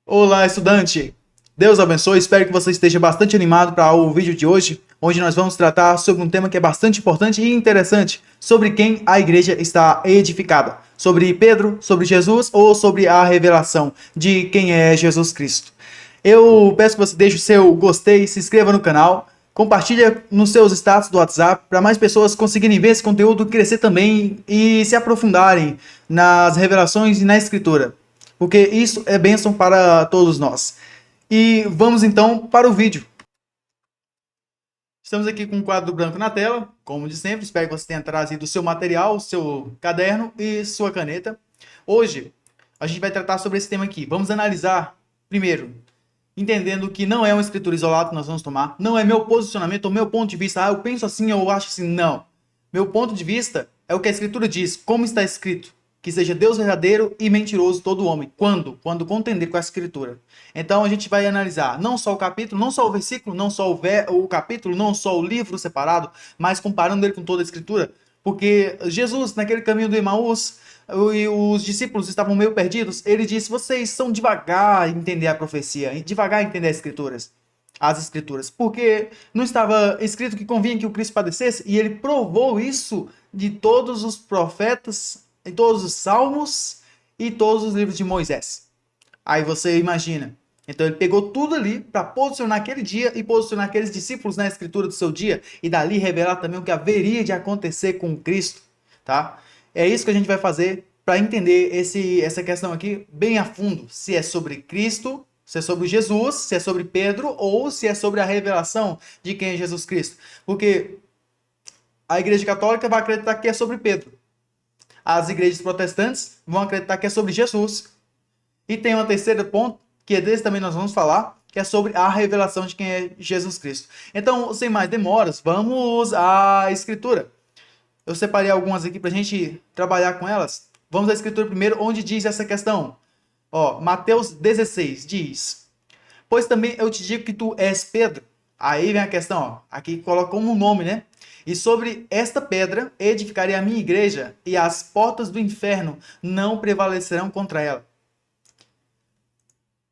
Olá, estudante! Deus abençoe, espero que você esteja bastante animado para o vídeo de hoje, onde nós vamos tratar sobre um tema que é bastante importante e interessante, sobre quem a igreja está edificada, sobre Pedro, sobre Jesus ou sobre a revelação de quem é Jesus Cristo. Eu peço que você deixe o seu gostei, se inscreva no canal, compartilha nos seus status do WhatsApp para mais pessoas conseguirem ver esse conteúdo, crescer também e se aprofundarem nas revelações e na escritura, porque isso é bênção para todos nós. E vamos então para o vídeo. Estamos aqui com um quadro branco na tela, como de sempre. Espero que você tenha trazido o seu material, o seu caderno e sua caneta. Hoje a gente vai tratar sobre esse tema aqui. Vamos analisar, primeiro, entendendo que não é uma escritura isolada que nós vamos tomar, não é meu posicionamento, o meu ponto de vista, eu penso assim, eu acho assim, não. Meu ponto de vista é o que a escritura diz, como está escrito, que seja Deus verdadeiro e mentiroso todo homem. Quando? Quando contender com a escritura. Então a gente vai analisar não só o capítulo, não só o versículo, não só o capítulo, não só o livro separado, mas comparando ele com toda a escritura, porque Jesus, naquele caminho do Emaús, e os discípulos estavam meio perdidos, ele disse: vocês são devagar em entender a profecia, devagar em entender as escrituras, porque não estava escrito que convinha que o Cristo padecesse, e ele provou isso de todos os profetas, em todos os salmos e todos os livros de Moisés. Aí você imagina. Então ele pegou tudo ali para posicionar aquele dia e posicionar aqueles discípulos na escritura do seu dia e dali revelar também o que haveria de acontecer com Cristo, tá? É isso que a gente vai fazer para entender essa questão aqui bem a fundo, se é sobre Cristo, se é sobre Jesus, se é sobre Pedro ou se é sobre a revelação de quem é Jesus Cristo. Porque a Igreja Católica vai acreditar que é sobre Pedro. As igrejas protestantes vão acreditar que é sobre Jesus. E tem um terceiro ponto, que é desse também nós vamos falar, que é sobre a revelação de quem é Jesus Cristo. Então, sem mais demoras, vamos à Escritura. Eu separei algumas aqui para a gente trabalhar com elas. Vamos à Escritura primeiro, onde diz essa questão. Ó, Mateus 16 diz: pois também eu te digo que tu és Pedro. Aí vem a questão, ó, aqui coloca como nome, né? E sobre esta pedra edificarei a minha igreja, e as portas do inferno não prevalecerão contra ela.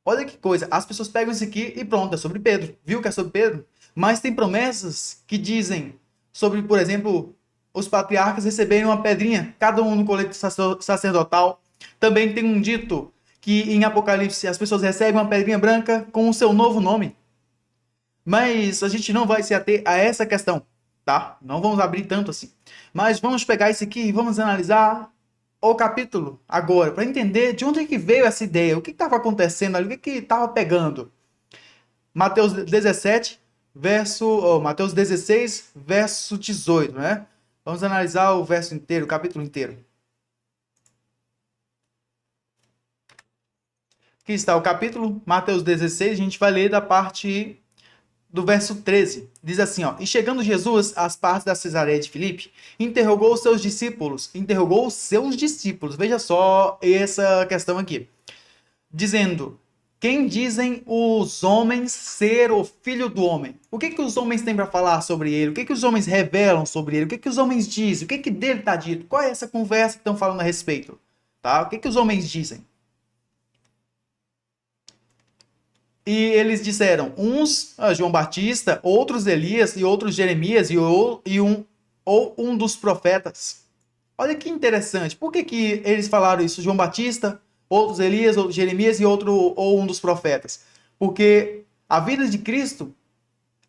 Olha que coisa, as pessoas pegam isso aqui e pronto, é sobre Pedro. Viu que é sobre Pedro? Mas tem promessas que dizem sobre, por exemplo, os patriarcas receberem uma pedrinha, cada um no colete sacerdotal. Também tem um dito que em Apocalipse as pessoas recebem uma pedrinha branca com o seu novo nome. Mas a gente não vai se ater a essa questão, tá? Não vamos abrir tanto assim. Mas vamos pegar isso aqui e vamos analisar o capítulo agora, para entender de onde é que veio essa ideia, o que estava acontecendo ali, o que estava pegando. Mateus 17, Mateus 16, verso 18, né? Vamos analisar o verso inteiro, o capítulo inteiro. Aqui está o capítulo, Mateus 16, a gente vai ler da parte do verso 13. Diz assim, ó: e chegando Jesus às partes da Cesareia de Filipe, interrogou os seus discípulos, veja só essa questão aqui, dizendo: quem dizem os homens ser o filho do homem? O que os homens têm para falar sobre ele? O que os homens revelam sobre ele? O que os homens dizem? O que dele está dito? Qual é essa conversa que estão falando a respeito? Tá? O que os homens dizem? E eles disseram, uns João Batista, outros Elias e outros Jeremias ou um dos profetas. Olha que interessante. Por que eles falaram isso? João Batista, outros Elias, outros Jeremias e ou um dos profetas. Porque a vida de Cristo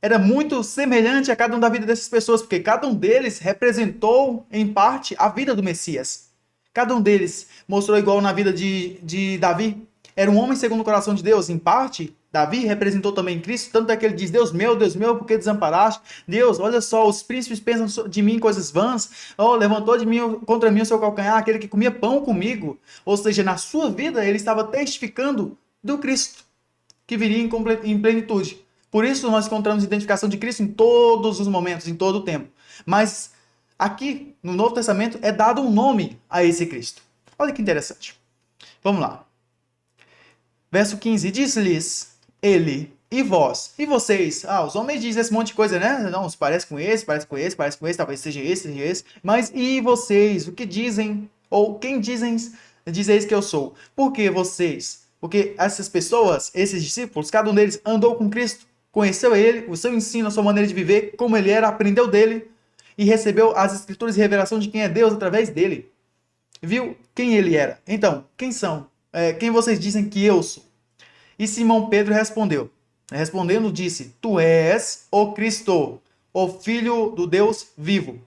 era muito semelhante a cada uma da vida dessas pessoas, porque cada um deles representou, em parte, a vida do Messias. Cada um deles mostrou igual na vida de Davi. Era um homem segundo o coração de Deus, em parte. Davi representou também Cristo, tanto é que ele diz: Deus meu, por que desamparaste? Deus, olha só, os príncipes pensam de mim coisas vãs. Oh, levantou contra mim o seu calcanhar, aquele que comia pão comigo. Ou seja, na sua vida ele estava testificando do Cristo, que viria em plenitude. Por isso nós encontramos identificação de Cristo em todos os momentos, em todo o tempo. Mas aqui, no Novo Testamento, é dado um nome a esse Cristo. Olha que interessante. Vamos lá. Verso 15, disse-lhes ele: e vós? E vocês? Os homens dizem esse monte de coisa, né? Não, se parece com esse, parece com esse, parece com esse, talvez seja esse. Mas e vocês? O que dizem? Ou quem dizeis que eu sou? Por que vocês? Porque essas pessoas, esses discípulos, cada um deles andou com Cristo, conheceu ele, o seu ensino, a sua maneira de viver, como ele era, aprendeu dele e recebeu as escrituras e revelação de quem é Deus através dele. Viu quem ele era. Então, quem são? Quem vocês dizem que eu sou? E Simão Pedro respondeu. Respondendo, disse: Tu és o Cristo, o Filho do Deus vivo.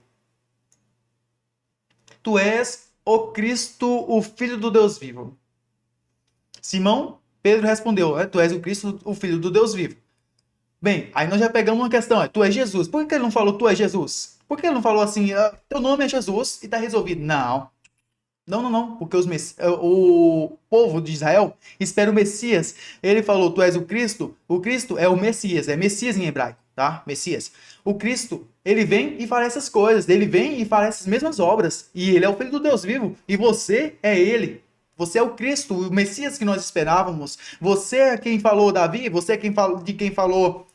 Tu és o Cristo, o Filho do Deus vivo. Simão Pedro respondeu: Tu és o Cristo, o Filho do Deus vivo. Bem, aí nós já pegamos uma questão: tu és Jesus. Por que ele não falou tu és Jesus? Por que ele não falou assim, teu nome é Jesus e está resolvido? Não. Não, porque o povo de Israel espera o Messias. Ele falou, tu és o Cristo é o Messias, é Messias em hebraico, tá? Messias. O Cristo, ele vem e faz essas coisas, ele vem e faz essas mesmas obras, e ele é o Filho do Deus vivo, e você é ele. Você é o Cristo, o Messias que nós esperávamos. Você é quem falou Davi, você é de quem falou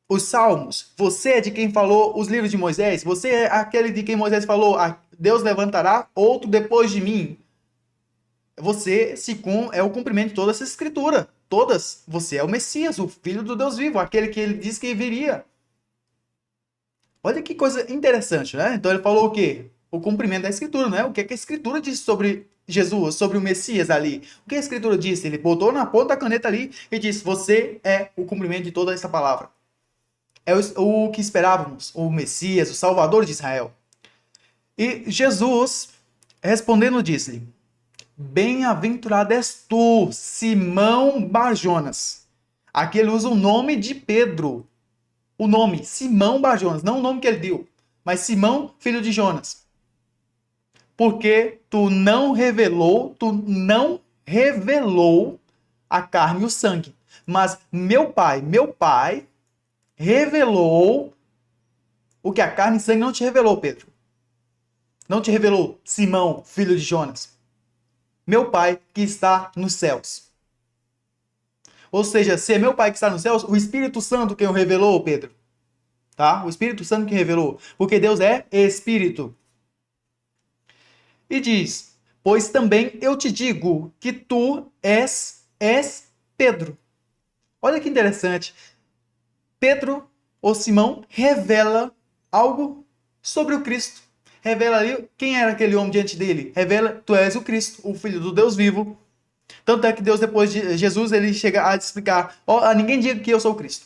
os Salmos, você é de quem falou os livros de Moisés, você é aquele de quem Moisés falou, Deus levantará outro depois de mim. Você é o cumprimento de toda essa escritura. Todas. Você é o Messias, o Filho do Deus vivo, aquele que ele disse que viria. Olha que coisa interessante, né? Então ele falou o quê? O cumprimento da escritura, né? O que é que a escritura disse sobre Jesus, sobre o Messias ali? O que a escritura disse? Ele botou na ponta da caneta ali e disse: Você é o cumprimento de toda essa palavra. É o que esperávamos, o Messias, o Salvador de Israel. E Jesus, respondendo, disse-lhe: Bem-aventurado és tu, Simão Barjonas. Aqui ele usa o nome de Pedro. O nome, Simão Barjonas, não o nome que ele deu, mas Simão, filho de Jonas. Porque tu não revelou a carne e o sangue, mas meu Pai revelou o que a carne e sangue não te revelou, Pedro. Não te revelou, Simão, filho de Jonas. Meu Pai que está nos céus. Ou seja, se é meu Pai que está nos céus, o Espírito Santo quem o revelou, Pedro. Tá? O Espírito Santo que revelou. Porque Deus é Espírito. E diz: Pois também eu te digo que tu és Pedro. Olha que interessante. Pedro, ou Simão, revela algo sobre o Cristo. Revela ali quem era aquele homem diante dele. Revela, tu és o Cristo, o Filho do Deus vivo. Tanto é que Deus, depois de Jesus, ele chega a explicar: a ninguém diga que eu sou o Cristo.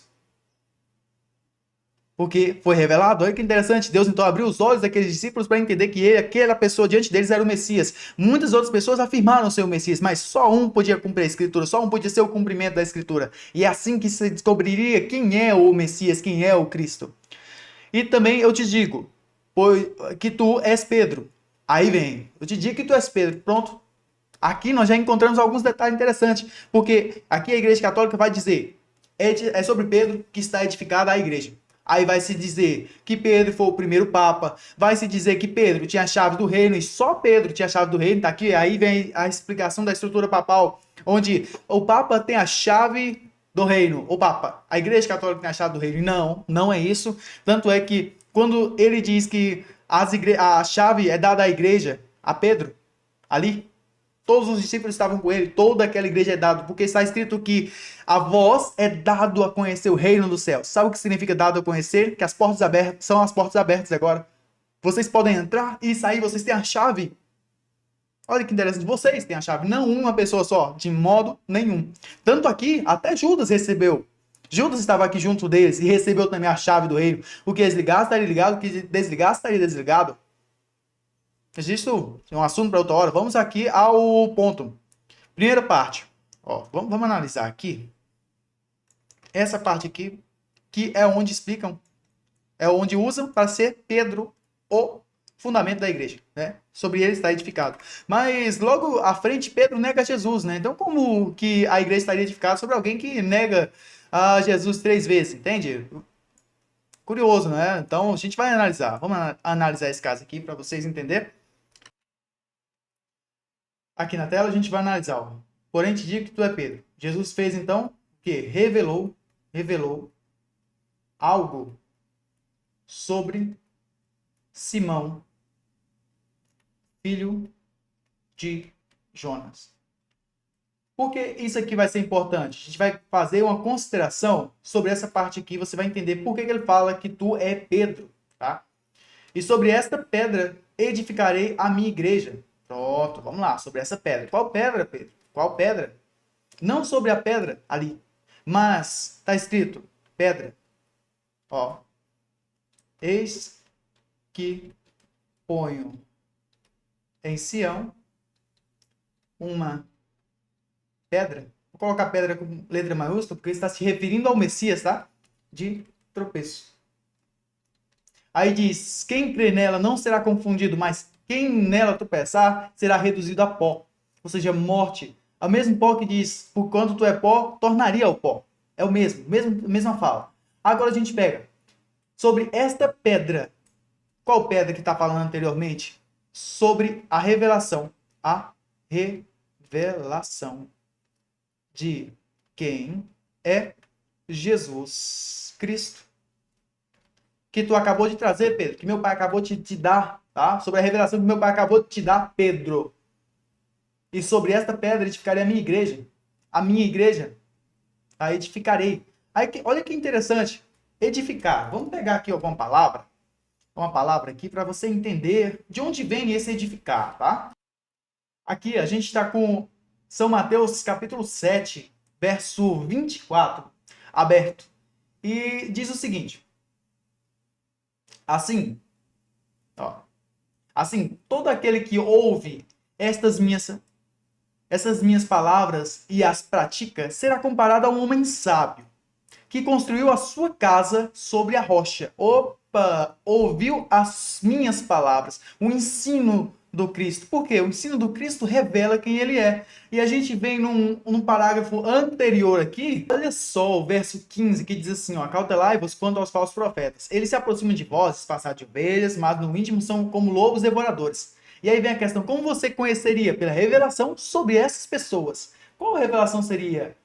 Porque foi revelado. Olha que interessante. Deus então abriu os olhos daqueles discípulos para entender que aquela pessoa diante deles era o Messias. Muitas outras pessoas afirmaram ser o Messias, mas só um podia cumprir a Escritura, só um podia ser o cumprimento da Escritura. E é assim que se descobriria quem é o Messias, quem é o Cristo. E também eu te digo que tu és Pedro. Aí vem, eu te digo que tu és Pedro. Pronto. Aqui nós já encontramos alguns detalhes interessantes, porque aqui a Igreja Católica vai dizer, é sobre Pedro que está edificada a igreja. Aí vai se dizer que Pedro foi o primeiro papa, vai se dizer que Pedro tinha a chave do reino e só Pedro tinha a chave do reino, tá aqui, aí vem a explicação da estrutura papal, onde o papa tem a chave do reino, o papa, a Igreja Católica tem a chave do reino. Não, não é isso. Tanto é que quando ele diz que a chave é dada à igreja, a Pedro, ali, todos os discípulos estavam com ele, toda aquela igreja é dado, porque está escrito que a vós é dado a conhecer o reino dos céus. Sabe o que significa dado a conhecer? Que as portas abertas são as portas abertas agora. Vocês podem entrar e sair, vocês têm a chave. Olha que interessante, vocês têm a chave, não uma pessoa só, de modo nenhum. Tanto aqui, até Judas recebeu. Judas estava aqui junto deles e recebeu também a chave do reino. O que desligasse estaria ligado, o que desligasse estaria desligado. Mas isso é um assunto para outra hora. Vamos aqui ao ponto. Primeira parte. Vamos analisar aqui. Essa parte aqui, que é onde explicam, é onde usam para ser Pedro o fundamento da igreja, né? Sobre ele está edificado. Mas logo à frente, Pedro nega Jesus, né? Então como que a igreja estaria edificada sobre alguém que nega a Jesus 3 vezes, entende? Curioso, né? Então a gente vai analisar. Vamos analisar esse caso aqui para vocês entenderem. Aqui na tela a gente vai analisar. Porém te digo que tu é Pedro. Jesus fez então o que? Revelou algo sobre Simão, filho de Jonas. Por que isso aqui vai ser importante? A gente vai fazer uma consideração sobre essa parte aqui, você vai entender por que ele fala que tu é Pedro, tá? E sobre esta pedra edificarei a minha igreja. Pronto, vamos lá, sobre essa pedra. Qual pedra, Pedro? Qual pedra? Não sobre a pedra ali, mas está escrito pedra. Ó, eis que ponho em Sião uma pedra. Vou colocar pedra com letra maiúscula, porque está se referindo ao Messias, tá? De tropeço. Aí diz, quem crê nela não será confundido, mas quem nela tropeçar será reduzido a pó. Ou seja, morte. O mesmo pó que diz, por quanto tu é pó, tornaria ao pó. É o mesma fala. Agora a gente pega, sobre esta pedra. Qual pedra que está falando anteriormente? Sobre a revelação. A revelação de quem é Jesus Cristo. Que tu acabou de trazer, Pedro, que meu pai acabou de te dar, tá? Sobre a revelação que meu pai acabou de te dar, Pedro. E sobre esta pedra edificarei a minha igreja. A minha igreja, a edificarei. Aí, olha que interessante. Edificar. Vamos pegar aqui alguma palavra. Uma palavra aqui para você entender de onde vem esse edificar, tá? Aqui a gente está com São Mateus capítulo 7, verso 24, aberto. E diz o seguinte. Assim, ó, assim, todo aquele que ouve essas minhas palavras e as pratica será comparado a um homem sábio que construiu a sua casa sobre a rocha. Opa, ouviu as minhas palavras, o ensino do Cristo. Por quê? O ensino do Cristo revela quem ele é. E a gente vem num parágrafo anterior aqui, olha só o verso 15, que diz assim, ó, acautelai-vos quanto aos falsos profetas. Eles se aproximam de vós, disfarçados de ovelhas, mas no íntimo são como lobos devoradores. E aí vem a questão, como você conheceria? Pela revelação sobre essas pessoas. Qual revelação seria?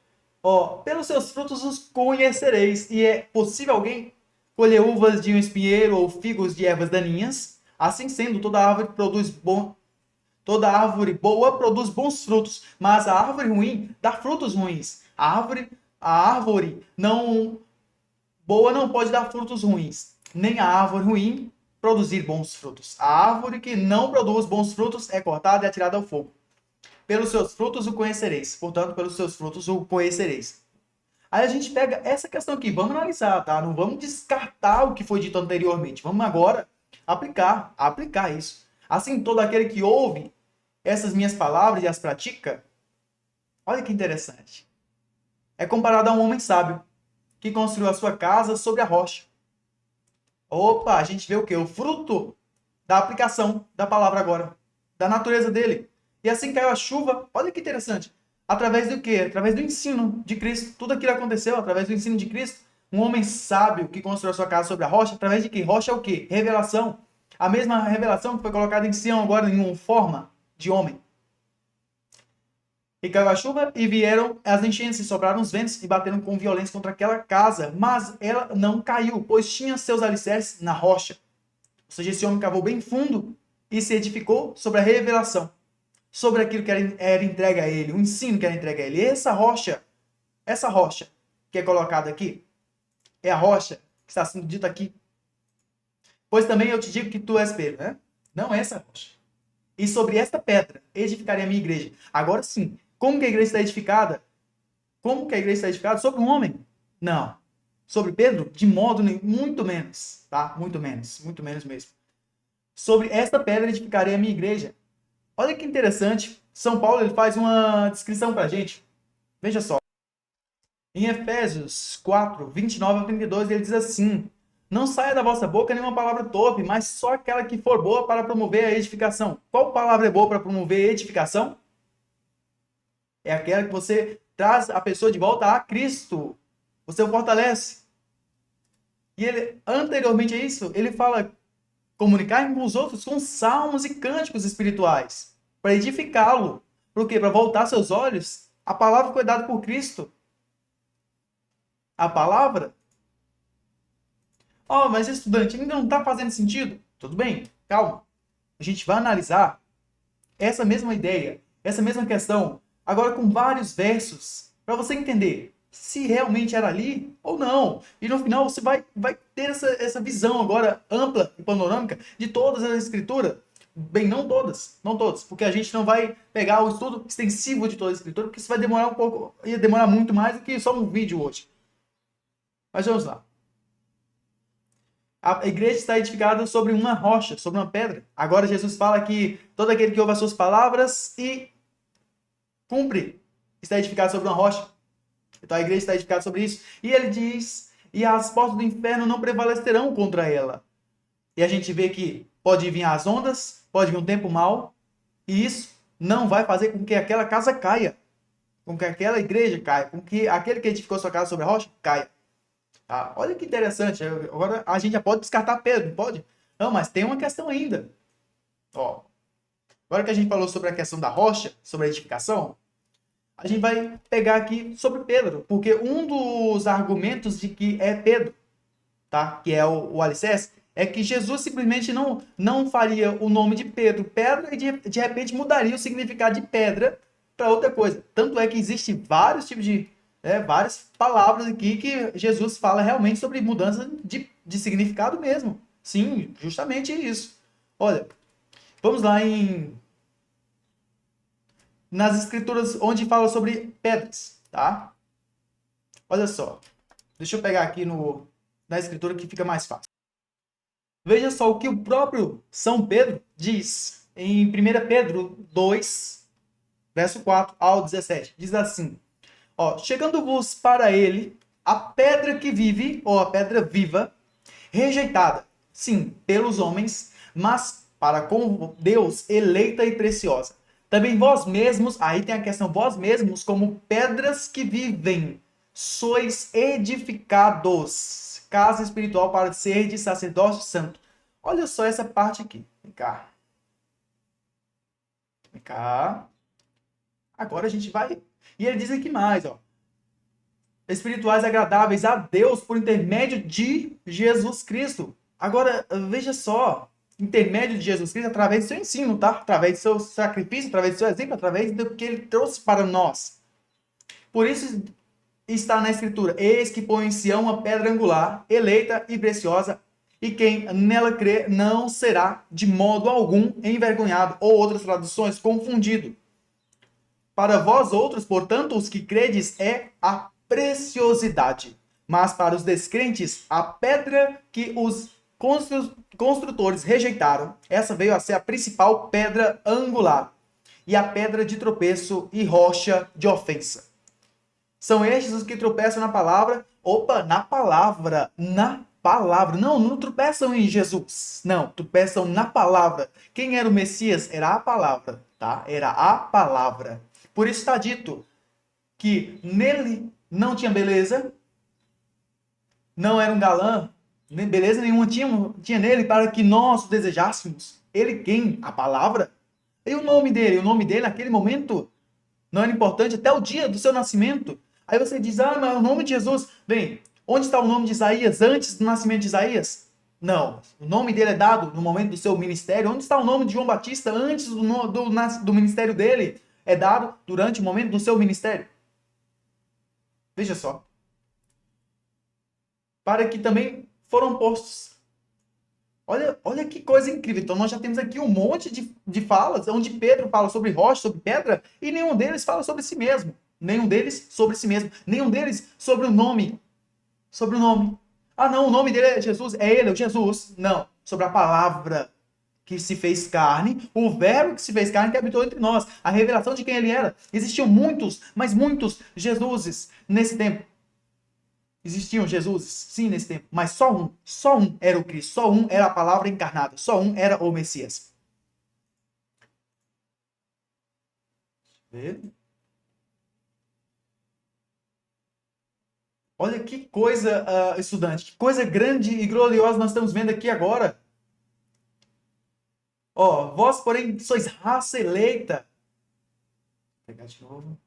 Ó, pelos seus frutos os conhecereis. E é possível alguém colher uvas de um espinheiro ou figos de ervas daninhas? Assim sendo, toda árvore boa produz bons frutos, mas a árvore ruim dá frutos ruins. A árvore não boa não pode dar frutos ruins, nem a árvore ruim produzir bons frutos. A árvore que não produz bons frutos é cortada e atirada ao fogo. Pelos seus frutos o conhecereis. Portanto, pelos seus frutos o conhecereis. Aí a gente pega essa questão aqui, vamos analisar, tá? Não vamos descartar o que foi dito anteriormente. Vamos agora aplicar isso. Assim, todo aquele que ouve essas minhas palavras e as pratica, olha que interessante. É comparado a um homem sábio que construiu a sua casa sobre a rocha. Opa, a gente vê o quê? O fruto da aplicação da palavra agora, da natureza dele. E assim caiu a chuva, olha que interessante. Através do quê? Através do ensino de Cristo. Tudo aquilo aconteceu através do ensino de Cristo. Um homem sábio que construiu a sua casa sobre a rocha, através de quê? Rocha é o quê? Revelação. A mesma revelação que foi colocada em Sião agora em uma forma de homem. E caiu a chuva e vieram as enchentes, e sopraram os ventos e bateram com violência contra aquela casa. Mas ela não caiu, pois tinha seus alicerces na rocha. Ou seja, esse homem cavou bem fundo e se edificou sobre a revelação. Sobre aquilo que era entregue a ele, o ensino que era entregue a ele. E essa rocha que é colocada aqui, é a rocha que está sendo dita aqui. Pois também eu te digo que tu és Pedro, né? Não é essa rocha. E sobre esta pedra edificarei a minha igreja. Agora sim, como que a igreja está edificada? Como que a igreja está edificada? Sobre um homem? Não. Sobre Pedro? De modo nenhum, muito menos, tá? Muito menos mesmo. Sobre esta pedra edificarei a minha igreja. Olha que interessante, São Paulo ele faz uma descrição para a gente. Veja só. Em Efésios 4, 29 a 32, ele diz assim: não saia da vossa boca nenhuma palavra torpe, mas só aquela que for boa para promover a edificação. Qual palavra é boa para promover a edificação? É aquela que você traz a pessoa de volta a Cristo. Você o fortalece. E ele, anteriormente a isso, ele fala comunicar com os outros com salmos e cânticos espirituais, para edificá-lo. Por quê? Para voltar seus olhos. A palavra foi dada por Cristo. A palavra. Oh, mas estudante, ainda não está fazendo sentido? Tudo bem, calma. A gente vai analisar essa mesma ideia, essa mesma questão agora com vários versos, para você entender se realmente era ali ou não. E no final você vai ter essa visão agora ampla e panorâmica de todas as escrituras. Bem, não todas, não todas, porque a gente não vai pegar o estudo extensivo de toda a escritura, porque isso vai demorar um pouco, ia demorar muito mais do que só um vídeo hoje. Mas vamos lá. A igreja está edificada sobre uma rocha, sobre uma pedra. Agora Jesus fala que todo aquele que ouve as suas palavras e cumpre está edificado sobre uma rocha. Então a igreja está edificada sobre isso. E ele diz, e as portas do inferno não prevalecerão contra ela. E a gente vê que pode vir as ondas, pode vir um tempo mau, e isso não vai fazer com que aquela casa caia, com que aquela igreja caia, com que aquele que edificou sua casa sobre a rocha caia. Ah, olha que interessante. Agora a gente já pode descartar Pedro, não pode? Não, mas tem uma questão ainda. Ó, agora que a gente falou sobre a questão da rocha, sobre a edificação, a gente vai pegar aqui sobre Pedro, porque um dos argumentos de que é Pedro, tá? Que é o alicerce, é que Jesus simplesmente não faria o nome de Pedro pedra e de repente mudaria o significado de pedra para outra coisa. Tanto é que existe vários tipos de várias palavras aqui que Jesus fala realmente sobre mudança de significado mesmo. Sim, justamente isso. Olha, vamos lá nas escrituras onde fala sobre pedras, tá? Olha só. Deixa eu pegar aqui na escritura que fica mais fácil. Veja só o que o próprio São Pedro diz em 1 Pedro 2, verso 4 ao 17. Diz assim: ó, chegando-vos para ele a pedra que vive, ou a pedra viva, rejeitada, sim, pelos homens, mas para com Deus eleita e preciosa. Também vós mesmos, aí tem a questão, vós mesmos, como pedras que vivem, sois edificados, casa espiritual para ser de sacerdócio santo. Olha só essa parte aqui. Vem cá. Vem cá. Agora a gente vai... E ele diz aqui mais, ó. Espirituais agradáveis a Deus por intermédio de Jesus Cristo. Agora, veja só. Intermédio de Jesus Cristo através do seu ensino, tá? Através do seu sacrifício, através do seu exemplo, através do que ele trouxe para nós. Por isso está na Escritura: eis que põe em Sião uma pedra angular, eleita e preciosa, e quem nela crê não será de modo algum envergonhado, ou outras traduções, confundido. Para vós outros, portanto, os que credes, é a preciosidade, mas para os descrentes, a pedra que os construtores rejeitaram, essa veio a ser a principal pedra angular, e a pedra de tropeço e rocha de ofensa. São estes os que tropeçam na palavra. Opa, na palavra. Não tropeçam em Jesus. Não, tropeçam na palavra. Quem era o Messias? Era a palavra, tá? Era a palavra. Por isso está dito que nele não tinha beleza, não era um galã, nem beleza nenhuma tinha nele para que nós o desejássemos. Ele quem? A palavra. E o nome dele? O nome dele naquele momento não era importante até o dia do seu nascimento. Aí você diz, mas o nome de Jesus... Bem, onde está o nome de Isaías antes do nascimento de Isaías? Não, o nome dele é dado no momento do seu ministério. Onde está o nome de João Batista antes do ministério dele? É dado durante o momento do seu ministério. Veja só. Para que também foram postos. Olha que coisa incrível. Então nós já temos aqui um monte de falas, onde Pedro fala sobre rocha, sobre pedra, e nenhum deles fala sobre si mesmo. Nenhum deles sobre si mesmo. Nenhum deles sobre o nome. Sobre o nome. Ah, não, o nome dele é Jesus. É ele, o Jesus. Não. Sobre a palavra que se fez carne, o verbo que se fez carne que habitou entre nós. A revelação de quem ele era. Existiam muitos, mas muitos Jesuses nesse tempo. Existiam Jesuses, sim, nesse tempo. Mas só um era o Cristo. Só um era a palavra encarnada. Só um era o Messias. Vê? Olha que coisa, estudante, que coisa grande e gloriosa nós estamos vendo aqui agora. Ó, vós, porém, sois raça eleita. Vou pegar de novo.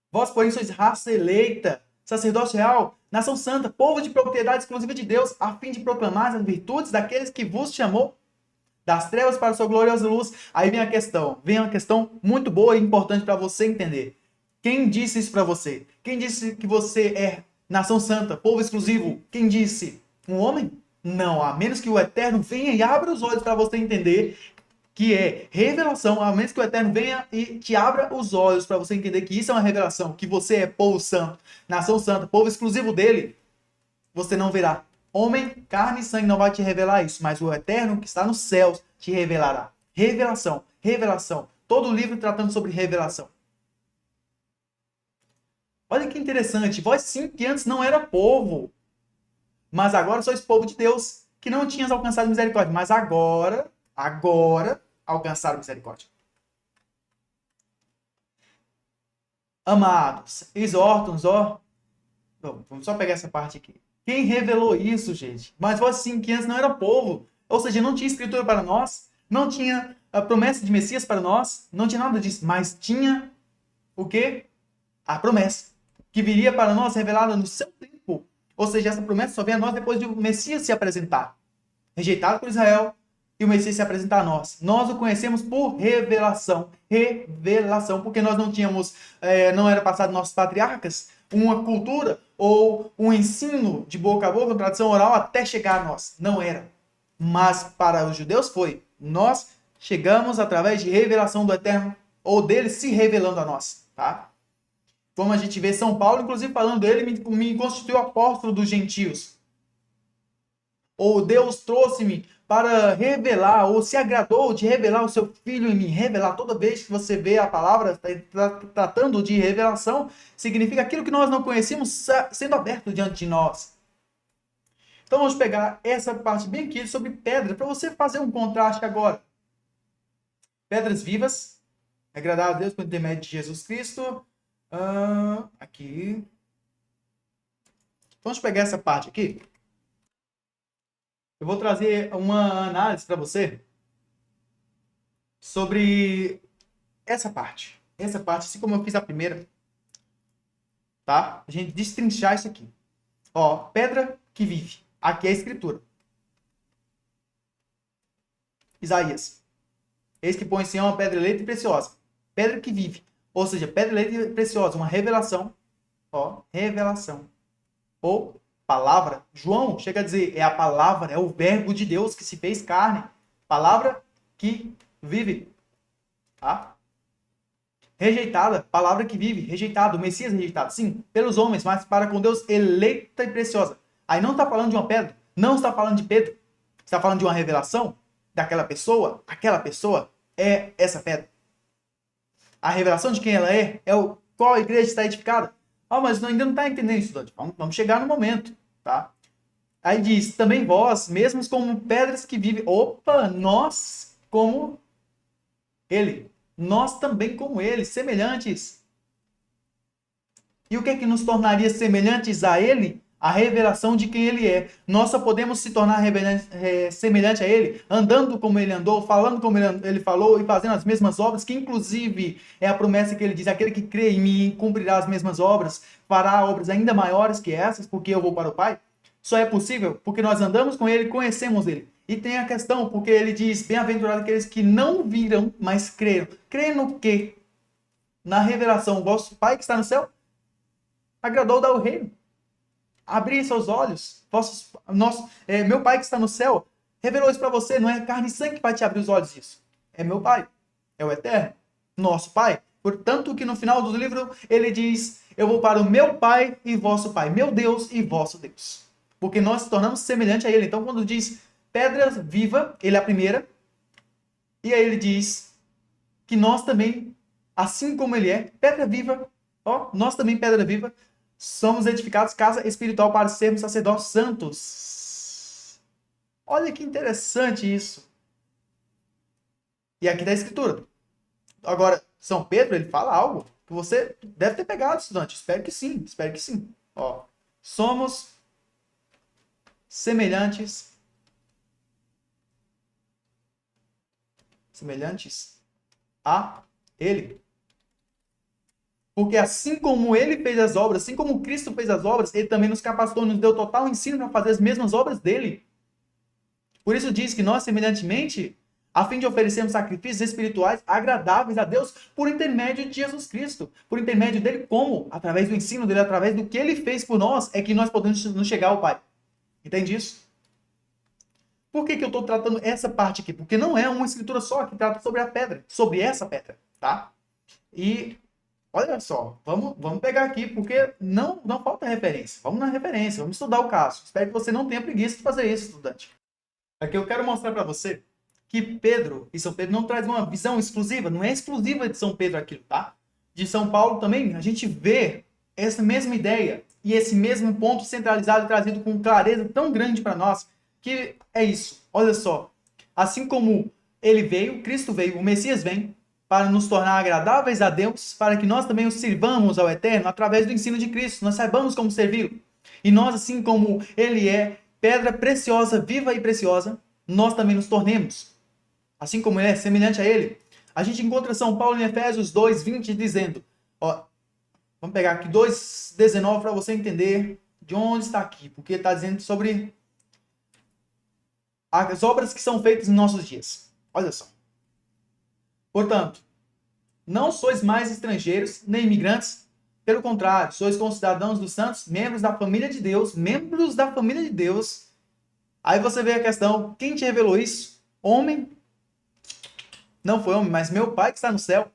Vós, porém, sois raça eleita, sacerdócio real, nação santa, povo de propriedade exclusiva de Deus, a fim de proclamar as virtudes daqueles que vos chamou Das trevas para a sua gloriosa luz. Aí vem uma questão muito boa e importante para você entender. Quem disse isso para você? Quem disse que você é nação santa, povo exclusivo? Quem disse? Um homem? Não, a menos que o Eterno venha e abra os olhos para você entender que é revelação, a menos que o Eterno venha e te abra os olhos para você entender que isso é uma revelação, que você é povo santo, nação santa, povo exclusivo dele, você não verá. Homem, carne e sangue não vai te revelar isso, mas o Eterno que está nos céus te revelará. Revelação, revelação. Todo o livro tratando sobre revelação. Olha que interessante. Vós sim que antes não era povo, mas agora sois povo de Deus, que não tinhas alcançado misericórdia, mas agora alcançaram misericórdia. Amados, exortam-nos, ó. Bom, vamos só pegar essa parte aqui. Quem revelou isso, gente? Mas vós sim que antes não era povo, ou seja, não tinha escritura para nós, não tinha a promessa de Messias para nós, não tinha nada disso, mas tinha o quê? A promessa, que viria para nós revelada no seu tempo. Ou seja, essa promessa só vem a nós depois de o Messias se apresentar. Rejeitado por Israel, e o Messias se apresentar a nós. Nós o conhecemos por revelação. Revelação, porque nós não tínhamos, não era passado nossos patriarcas, uma cultura ou um ensino de boca a boca, tradição oral, até chegar a nós. Não era. Mas para os judeus foi. Nós chegamos através de revelação do Eterno, ou dele se revelando a nós. Tá? Como a gente vê São Paulo, inclusive falando dele, me constituiu apóstolo dos gentios. Ou Deus trouxe-me para revelar, ou se agradou de revelar o seu Filho em mim. Revelar, toda vez que você vê a palavra tratando de revelação, significa aquilo que nós não conhecíamos sendo aberto diante de nós. Então vamos pegar essa parte bem aqui sobre pedra, para você fazer um contraste agora. Pedras vivas, agradar a Deus por intermédio de Jesus Cristo. Aqui. Vamos pegar essa parte aqui. Eu vou trazer uma análise para você sobre essa parte. Essa parte, assim como eu fiz a primeira. Tá? A gente destrinchar isso aqui. Ó, pedra que vive. Aqui é a escritura. Isaías. Eis que põe em Sião uma pedra eleita e preciosa. Pedra que vive. Ou seja, pedra eleita e preciosa. Uma revelação. Ó, revelação. Ou palavra. João chega a dizer, é a palavra, é o verbo de Deus que se fez carne. Palavra que vive. Tá? Rejeitada. Palavra que vive. Rejeitado. O Messias rejeitado. Sim, pelos homens, mas para com Deus eleita e preciosa. Aí não está falando de uma pedra. Não está falando de Pedro. Está falando de uma revelação daquela pessoa. Aquela pessoa é essa pedra. A revelação de quem ela é qual a igreja está edificada. Mas ainda não está entendendo isso, estudante. Vamos chegar no momento, tá? Aí diz, também vós, mesmos como pedras que vivem. Opa, nós como ele. Nós também como ele, semelhantes. E o que é que nos tornaria semelhantes a ele? A revelação de quem ele é. Nós só podemos se tornar semelhante a ele, andando como ele andou, falando como ele falou e fazendo as mesmas obras, que inclusive é a promessa que ele diz, aquele que crê em mim cumprirá as mesmas obras, fará obras ainda maiores que essas, porque eu vou para o Pai. Só é possível porque nós andamos com ele, conhecemos ele. E tem a questão, porque ele diz, bem-aventurados aqueles que não viram, mas creram. Creram no quê? Na revelação. O vosso Pai que está no céu agradou dar o reino. Abrir seus olhos. Meu Pai que está no céu revelou isso para você. Não é carne e sangue que vai te abrir os olhos disso. É meu Pai. É o Eterno. Nosso Pai. Portanto, que no final do livro ele diz, eu vou para o meu Pai e vosso Pai. Meu Deus e vosso Deus. Porque nós nos tornamos semelhante a ele. Então, quando diz pedra viva, ele é a primeira. E aí ele diz que nós também, assim como ele é, pedra viva, nós também, pedra viva, somos edificados casa espiritual para sermos sacerdotes santos. Olha que interessante isso. E aqui da escritura. Agora, São Pedro, ele fala algo que você deve ter pegado, estudante. Espero que sim, espero que sim. Somos semelhantes a ele. Porque assim como ele fez as obras, assim como Cristo fez as obras, ele também nos capacitou, nos deu total ensino para fazer as mesmas obras dele. Por isso diz que nós, semelhantemente, a fim de oferecermos sacrifícios espirituais agradáveis a Deus por intermédio de Jesus Cristo. Por intermédio dele, como? Através do ensino dele, através do que ele fez por nós, é que nós podemos nos chegar ao Pai. Entende isso? Por que eu estou tratando essa parte aqui? Porque não é uma escritura só que trata sobre a pedra, sobre essa pedra, tá? E olha só, vamos pegar aqui, porque não falta referência. Vamos na referência, vamos estudar o caso. Espero que você não tenha preguiça de fazer isso, estudante. Aqui eu quero mostrar para você que Pedro e São Pedro não traz uma visão exclusiva, não é exclusiva de São Pedro aquilo, tá? De São Paulo também, a gente vê essa mesma ideia e esse mesmo ponto centralizado e trazido com clareza tão grande para nós, que é isso. Olha só, assim como ele veio, Cristo veio, o Messias vem, para nos tornar agradáveis a Deus, para que nós também o sirvamos ao Eterno através do ensino de Cristo, nós saibamos como servi-lo. E nós, assim como ele é pedra preciosa, viva e preciosa, nós também nos tornemos. Assim como ele é semelhante a ele. A gente encontra São Paulo em Efésios 2:20 dizendo, ó, vamos pegar aqui 2:19 para você entender de onde está aqui, porque está dizendo sobre as obras que são feitas em nossos dias. Olha só. Portanto, não sois mais estrangeiros, nem imigrantes, pelo contrário, sois concidadãos dos santos, membros da família de Deus, membros da família de Deus. Aí você vê a questão, quem te revelou isso? Homem? Não foi homem, mas meu Pai que está no céu.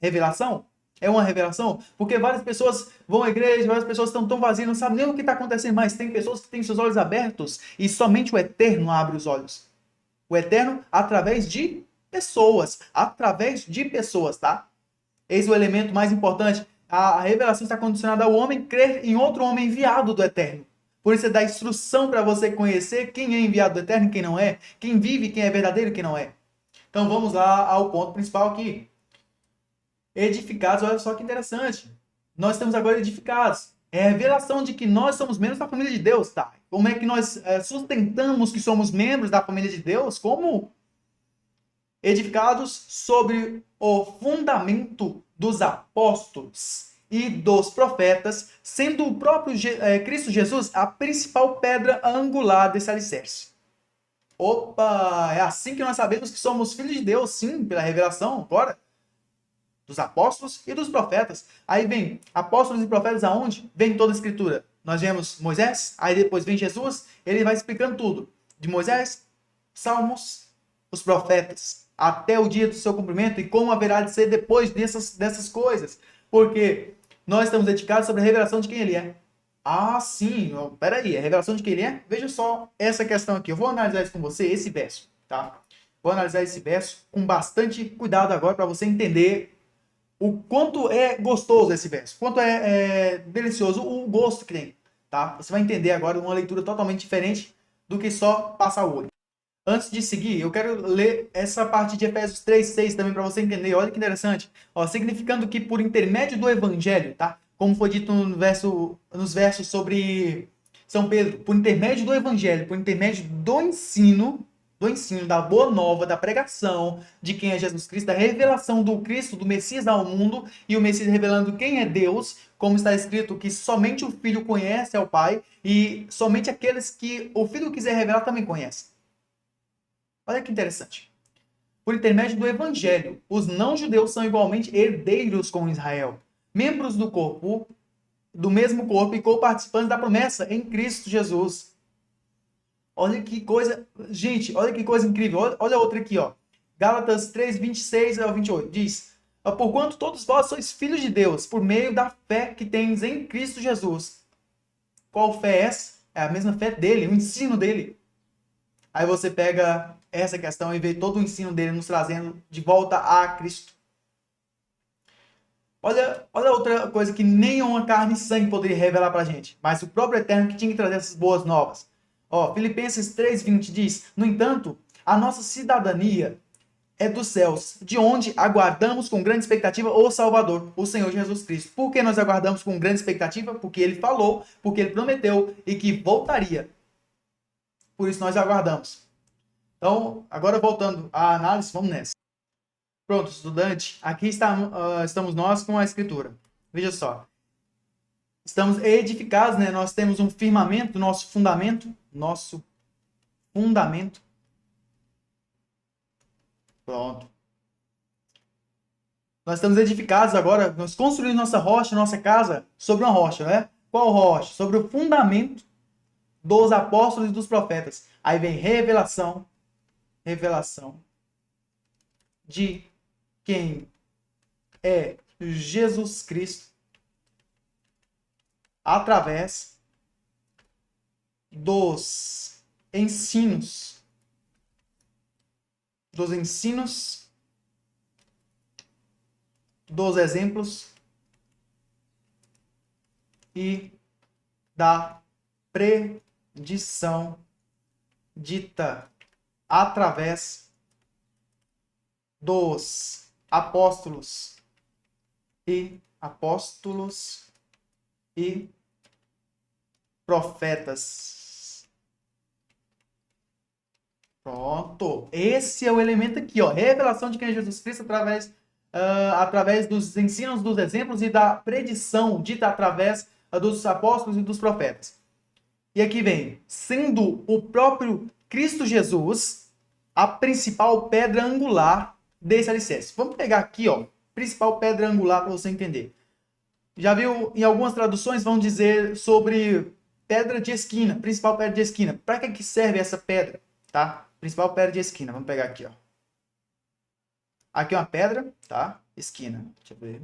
Revelação? É uma revelação? Porque várias pessoas vão à igreja, várias pessoas estão tão vazias, não sabem nem o que está acontecendo, mas tem pessoas que têm seus olhos abertos e somente o Eterno abre os olhos. O Eterno através de pessoas, tá? Eis o elemento mais importante. A revelação está condicionada ao homem crer em outro homem enviado do Eterno. Por isso é da instrução para você conhecer quem é enviado do Eterno e quem não é, quem vive, quem é verdadeiro e quem não é. Então vamos lá ao ponto principal aqui. Edificados, olha só que interessante. Nós estamos agora edificados. É a revelação de que nós somos membros da família de Deus, tá? Como é que nós sustentamos que somos membros da família de Deus? Como? Edificados sobre o fundamento dos apóstolos e dos profetas, sendo o próprio Cristo Jesus a principal pedra angular desse alicerce. Opa, é assim que nós sabemos que somos filhos de Deus, sim, pela revelação, agora, dos apóstolos e dos profetas. Aí vem apóstolos e profetas aonde? Vem toda a escritura. Nós vemos Moisés, aí depois vem Jesus, ele vai explicando tudo. De Moisés, Salmos, os profetas, até o dia do seu cumprimento e como haverá de ser depois dessas coisas. Porque nós estamos dedicados sobre a revelação de quem ele é. Ah, sim, peraí, a revelação de quem ele é? Veja só essa questão aqui. Eu vou analisar isso com você, esse verso, tá? Vou analisar esse verso com bastante cuidado agora para você entender o quanto é gostoso esse verso, quanto é delicioso o gosto que tem, tá? Você vai entender agora uma leitura totalmente diferente do que só passar o olho. Antes de seguir, eu quero ler essa parte de Efésios 3:6 também para você entender. Olha que interessante. Ó, significando que por intermédio do evangelho, tá? Como foi dito nos versos sobre São Pedro, por intermédio do evangelho, por intermédio do ensino da boa nova, da pregação de quem é Jesus Cristo, da revelação do Cristo, do Messias ao mundo, e o Messias revelando quem é Deus, como está escrito que somente o Filho conhece ao Pai, e somente aqueles que o Filho quiser revelar também conhecem. Olha que interessante. Por intermédio do Evangelho, os não-judeus são igualmente herdeiros com Israel, membros do corpo, do mesmo corpo e co-participantes da promessa em Cristo Jesus. Olha que coisa, gente, olha que coisa incrível. Olha outra aqui, ó. Gálatas 3:26 ao 28 diz: porquanto todos vós sois filhos de Deus, por meio da fé que tens em Cristo Jesus. Qual fé é essa? É a mesma fé dele, o ensino dele. Aí você pega essa questão e vê todo o ensino dele nos trazendo de volta a Cristo. Olha outra coisa que nenhuma carne e sangue poderia revelar pra gente, mas o próprio Eterno que tinha que trazer essas boas novas. Ó, Filipenses 3:20 diz: no entanto, a nossa cidadania é dos céus, de onde aguardamos com grande expectativa o Salvador, o Senhor Jesus Cristo. Por que nós aguardamos com grande expectativa? Porque ele falou, porque ele prometeu e que voltaria. Por isso nós aguardamos. Então, agora voltando à análise, vamos nessa. Pronto, estudante, aqui estamos nós com a escritura. Veja só. Estamos edificados, né? Nós temos um firmamento, nosso fundamento. Pronto. Nós estamos edificados agora, nós construímos nossa rocha, nossa casa, sobre uma rocha, né? Qual rocha? Sobre o fundamento dos apóstolos e dos profetas. Aí vem revelação de quem é Jesus Cristo através dos ensinos, dos exemplos e da predição dita através dos apóstolos e profetas. Pronto. Esse é o elemento aqui, ó. Revelação de quem é Jesus Cristo através dos ensinos, dos exemplos e da predição dita através dos apóstolos e dos profetas. E aqui vem, sendo o próprio Cristo Jesus a principal pedra angular desse alicerce. Vamos pegar aqui, ó, principal pedra angular para você entender. Já viu, em algumas traduções vão dizer sobre pedra de esquina, principal pedra de esquina. Para que serve essa pedra, tá? Principal pedra de esquina. Vamos pegar aqui, ó. Aqui é uma pedra, tá? Esquina. Deixa eu ver.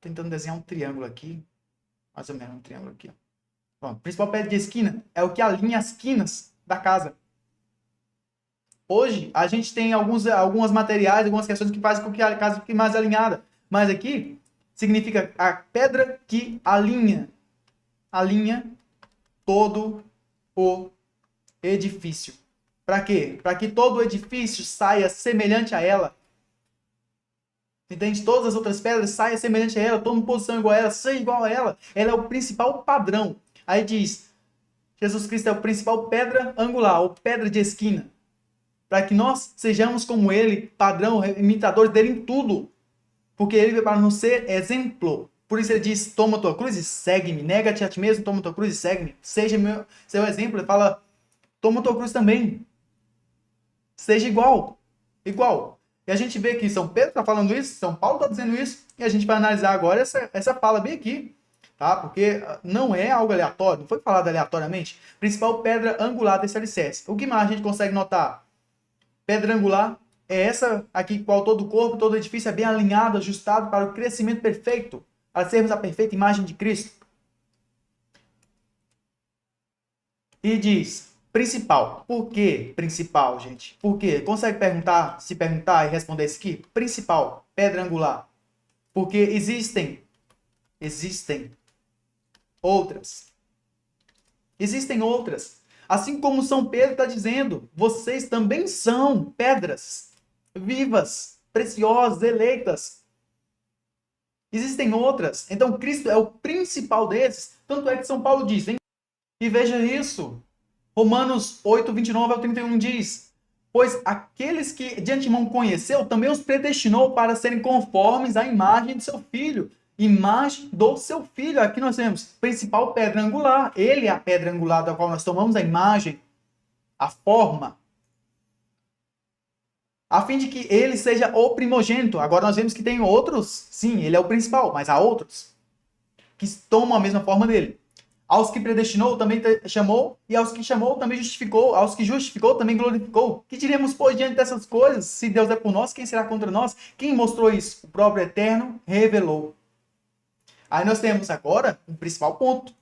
Tentando desenhar um triângulo aqui. Mais ou menos um triângulo aqui, ó. Bom, principal pedra de esquina é o que alinha as quinas da casa. Hoje, a gente tem alguns materiais, algumas questões que fazem com que a casa fique mais alinhada. Mas aqui, significa a pedra que alinha todo o edifício. Para quê? Para que todo o edifício saia semelhante a ela. Entende? Todas as outras pedras saiam semelhante a ela, tomem posição igual a ela, seja igual a ela. Ela é o principal padrão. Aí diz, Jesus Cristo é o principal pedra angular, ou pedra de esquina. Para que nós sejamos como ele, padrão, imitadores dele em tudo. Porque ele veio para nos ser exemplo. Por isso ele diz, toma tua cruz e segue-me. Nega-te a ti mesmo, toma tua cruz e segue-me. Seja seu exemplo. Ele fala, toma tua cruz também. Seja igual. Igual. E a gente vê que São Pedro está falando isso, São Paulo está dizendo isso. E a gente vai analisar agora essa fala bem aqui. Tá? Porque não é algo aleatório. Não foi falado aleatoriamente. Principal pedra angular desse alicerce. O que mais a gente consegue notar? Pedra angular é essa aqui, qual todo o corpo, todo o edifício é bem alinhado, ajustado para o crescimento perfeito, para sermos a perfeita imagem de Cristo. E diz, principal. Por que principal, gente? Por quê? Consegue se perguntar e responder isso aqui? Principal, pedra angular. Porque existem outras. Existem outras. Assim como São Pedro está dizendo, vocês também são pedras vivas, preciosas, eleitas. Existem outras. Então, Cristo é o principal desses. Tanto é que São Paulo diz, vem e veja isso. Romanos 8, 29 ao 31 diz, pois aqueles que de antemão conheceu, também os predestinou para serem conformes à imagem de seu Filho. Imagem do seu Filho. Aqui nós temos principal pedra angular. Ele é a pedra angular da qual nós tomamos a imagem, a forma, a fim de que ele seja o primogênito. Agora nós vemos que tem outros, sim, ele é o principal, mas há outros que tomam a mesma forma dele. Aos que predestinou, também chamou, e aos que chamou, também justificou, aos que justificou, também glorificou. Que diremos, pois, diante dessas coisas? Se Deus é por nós, quem será contra nós? Quem mostrou isso? O próprio Eterno revelou. Aí nós temos agora um principal ponto.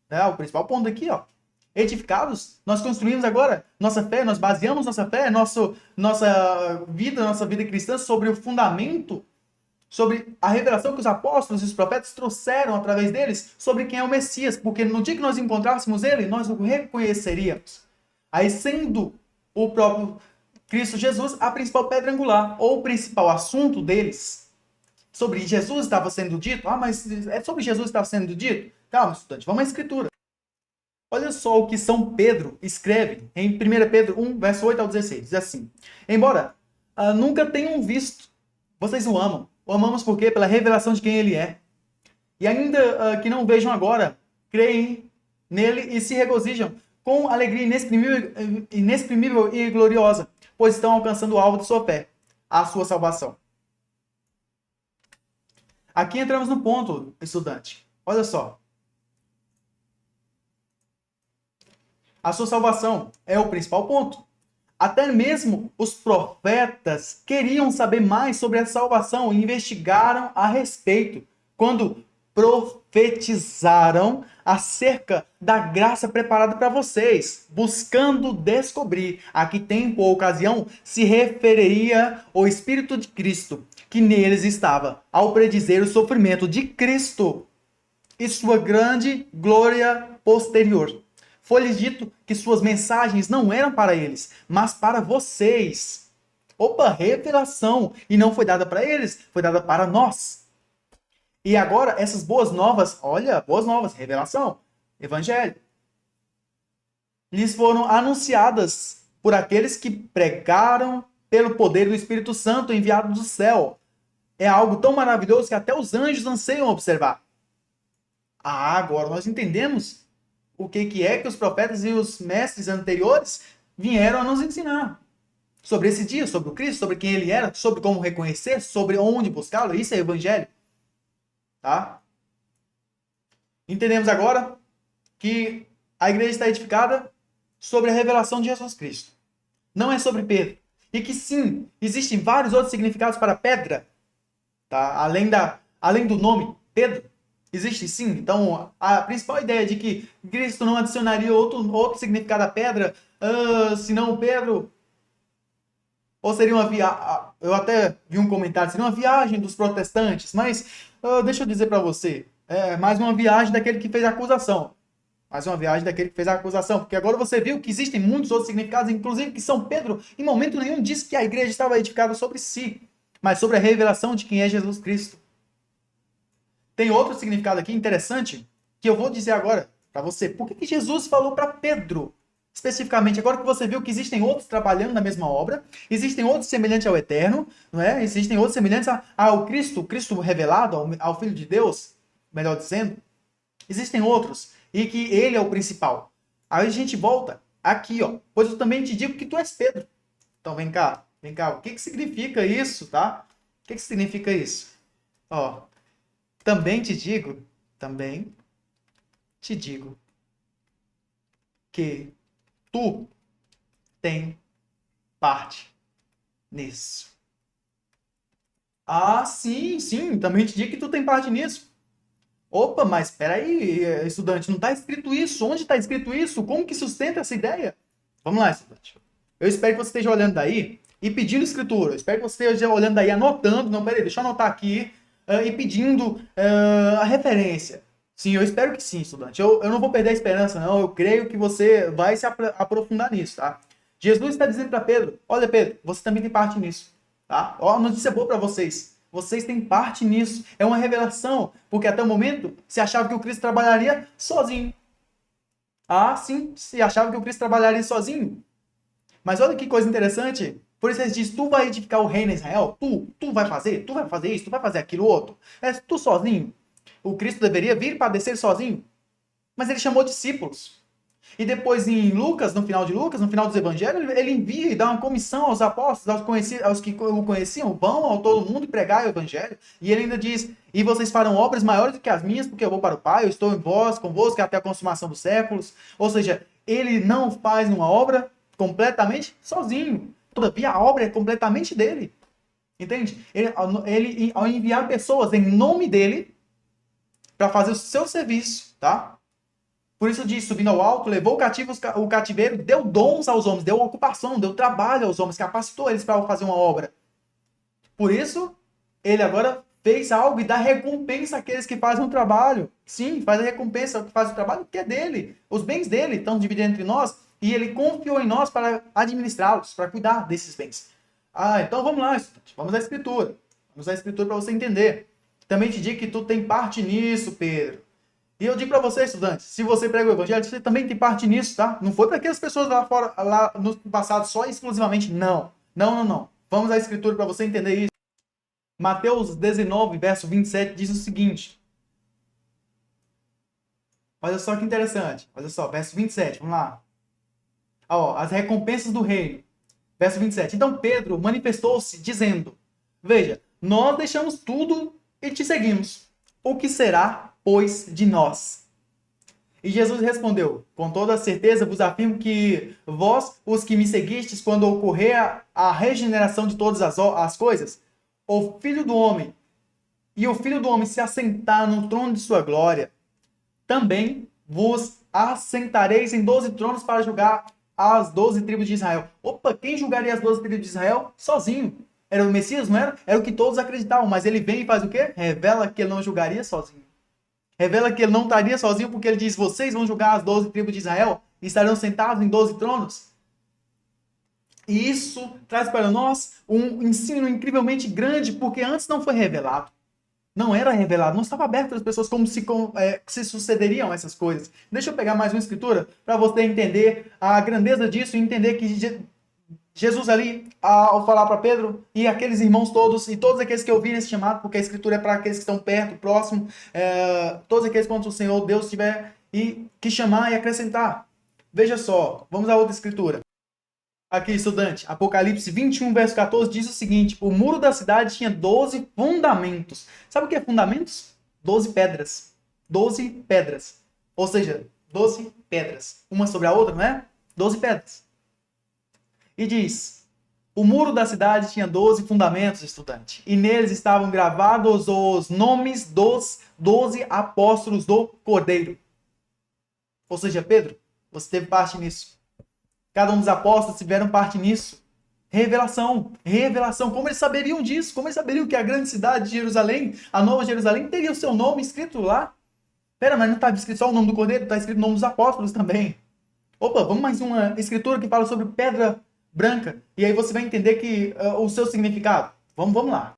Né? O principal ponto aqui, ó. Edificados, nós construímos agora nossa fé, nós baseamos nossa fé, nossa vida cristã sobre o fundamento, sobre a revelação que os apóstolos e os profetas trouxeram através deles sobre quem é o Messias, porque no dia que nós encontrássemos ele, nós o reconheceríamos. Aí sendo o próprio Cristo Jesus a principal pedra angular, ou o principal assunto deles, sobre Jesus estava sendo dito. Ah, mas é sobre Jesus que estava sendo dito? Calma, estudante, vamos à Escritura. Olha só o que São Pedro escreve em 1 Pedro 1, verso 8 ao 16. Diz assim, embora nunca tenham visto, vocês o amam. O amamos por quê? Pela revelação de quem ele é. E ainda que não vejam agora, creem nele e se regozijam com alegria inexprimível e gloriosa, pois estão alcançando o alvo de sua fé, a sua salvação. Aqui entramos no ponto, estudante. Olha só. A sua salvação é o principal ponto. Até mesmo os profetas queriam saber mais sobre a salvação e investigaram a respeito quando profetizaram acerca da graça preparada para vocês, buscando descobrir a que tempo ou ocasião se referiria o Espírito de Cristo que neles estava, ao predizer o sofrimento de Cristo e sua grande glória posterior. Foi-lhes dito que suas mensagens não eram para eles, mas para vocês. Opa, revelação! E não foi dada para eles, foi dada para nós. E agora, essas boas novas, olha, boas novas, revelação, evangelho, lhes foram anunciadas por aqueles que pregaram pelo poder do Espírito Santo enviado do céu. É algo tão maravilhoso que até os anjos anseiam observar. Ah, agora nós entendemos o que é que os profetas e os mestres anteriores vieram a nos ensinar. Sobre esse dia, sobre o Cristo, sobre quem ele era, sobre como reconhecer, sobre onde buscá-lo. Isso é evangelho. Tá? Entendemos agora que a igreja está edificada sobre a revelação de Jesus Cristo. Não é sobre Pedro. E que sim, existem vários outros significados para pedra. Tá? Além do nome Pedro. Existe sim. Então, a principal ideia de que Cristo não adicionaria outro significado à pedra, senão Pedro, ou seria uma viagem. Eu até vi um comentário, seria uma viagem dos protestantes, mas deixa eu dizer para você, é mais uma viagem daquele que fez a acusação. Mais uma viagem daquele que fez a acusação, porque agora você viu que existem muitos outros significados, inclusive que São Pedro, em momento nenhum, disse que a igreja estava edificada sobre si, mas sobre a revelação de quem é Jesus Cristo. Tem outro significado aqui interessante que eu vou dizer agora para você. Por que Jesus falou para Pedro especificamente? Agora que você viu que existem outros trabalhando na mesma obra, existem outros semelhantes ao Eterno, não é? Existem outros semelhantes ao Cristo, o Cristo revelado, ao Filho de Deus, melhor dizendo. Existem outros e que ele é o principal. Aí a gente volta aqui, ó. Pois eu também te digo que tu és Pedro. Então vem cá. O que significa isso, tá? O que significa isso? Ó. Também te digo que tu tem parte nisso. Ah, sim, também te digo que tu tem parte nisso. Opa, mas espera aí, estudante, não está escrito isso. Onde está escrito isso? Como que sustenta essa ideia? Vamos lá, estudante. Eu espero que você esteja olhando daí e pedindo escritura. Eu espero que você esteja olhando daí, anotando. Não, peraí, deixa eu anotar aqui. E pedindo a referência. Sim, eu espero que sim, estudante. Eu não vou perder a esperança, não. Eu creio que você vai se aprofundar nisso, tá? Jesus está dizendo para Pedro, olha, Pedro, você também tem parte nisso, tá? Ó, a notícia boa para vocês. Vocês têm parte nisso. É uma revelação, porque até o momento se achava que o Cristo trabalharia sozinho. Ah, sim, se achava que o Cristo trabalharia sozinho. Mas olha que coisa interessante. Por isso ele diz, tu vai edificar o reino em Israel? Tu vai fazer isso, tu vai fazer aquilo outro. É tu sozinho. O Cristo deveria vir padecer sozinho. Mas ele chamou discípulos. E depois em Lucas, no final dos evangelhos, ele envia e dá uma comissão aos apóstolos, aos que o conheciam, vão ao todo mundo e pregar o evangelho. E ele ainda diz, e vocês farão obras maiores do que as minhas, porque eu vou para o Pai, eu estou em vós, convosco até a consumação dos séculos. Ou seja, ele não faz uma obra completamente sozinho. Todavia, a obra é completamente dele. Entende? Ele ao enviar pessoas em nome dele para fazer o seu serviço, tá? Por isso diz, subindo ao alto, levou o cativeiro, deu dons aos homens, deu ocupação, deu trabalho aos homens, capacitou eles para fazer uma obra. Por isso, ele agora fez algo e dá recompensa àqueles que fazem o trabalho. Sim, faz a recompensa que faz o trabalho que é dele. Os bens dele estão divididos entre nós e ele confiou em nós para administrá-los, para cuidar desses bens. Ah, então vamos lá, estudante. Vamos à escritura. Vamos à escritura para você entender. Também te digo que tu tem parte nisso, Pedro. E eu digo para você, estudante, se você prega o evangelho, você também tem parte nisso, tá? Não foi para aquelas pessoas lá fora, lá no passado, só exclusivamente, não. Não. Vamos à escritura para você entender isso. Mateus 19, verso 27, diz o seguinte. Olha só que interessante. Olha só, verso 27, vamos lá. Ó, as recompensas do reino. Verso 27. Então Pedro manifestou-se dizendo: Veja, nós deixamos tudo e te seguimos. O que será, pois, de nós? E Jesus respondeu: Com toda certeza vos afirmo que vós, os que me seguistes, quando ocorrer a regeneração de todas as coisas, o Filho do Homem o Filho do Homem se assentar no trono de sua glória, também vos assentareis em 12 tronos para julgar as 12 tribos de Israel. Opa, quem julgaria as 12 tribos de Israel? Sozinho. Era o Messias, não era? Era o que todos acreditavam, mas ele vem e faz o quê? Revela que ele não julgaria sozinho. Revela que ele não estaria sozinho, porque ele diz: vocês vão julgar as 12 tribos de Israel e estarão sentados em 12 tronos. E isso traz para nós um ensino incrivelmente grande, porque antes não foi revelado. Não era revelado, não estava aberto às pessoas como se sucederiam essas coisas. Deixa eu pegar mais uma escritura para você entender a grandeza disso e entender que Jesus ali, ao falar para Pedro e aqueles irmãos todos, e todos aqueles que ouvirem esse chamado, porque a escritura é para aqueles que estão perto, próximo, todos aqueles quanto o Senhor Deus tiver e que chamar e acrescentar. Veja só, vamos a outra escritura. Aqui, estudante, Apocalipse 21, verso 14, diz o seguinte: o muro da cidade tinha 12 fundamentos. Sabe o que é fundamentos? 12 pedras. 12 pedras. Ou seja, 12 pedras. Uma sobre a outra, não é? 12 pedras. E diz: o muro da cidade tinha 12 fundamentos, estudante. E neles estavam gravados os nomes dos 12 apóstolos do Cordeiro. Ou seja, Pedro, você teve parte nisso. Cada um dos apóstolos tiveram parte nisso. Revelação, revelação. Como eles saberiam disso? Como eles saberiam que a grande cidade de Jerusalém, a Nova Jerusalém, teria o seu nome escrito lá? Pera, mas não está escrito só o nome do Cordeiro, está escrito o nome dos apóstolos também. Opa, vamos mais uma escritura que fala sobre pedra branca. E aí você vai entender que o seu significado. Vamos lá.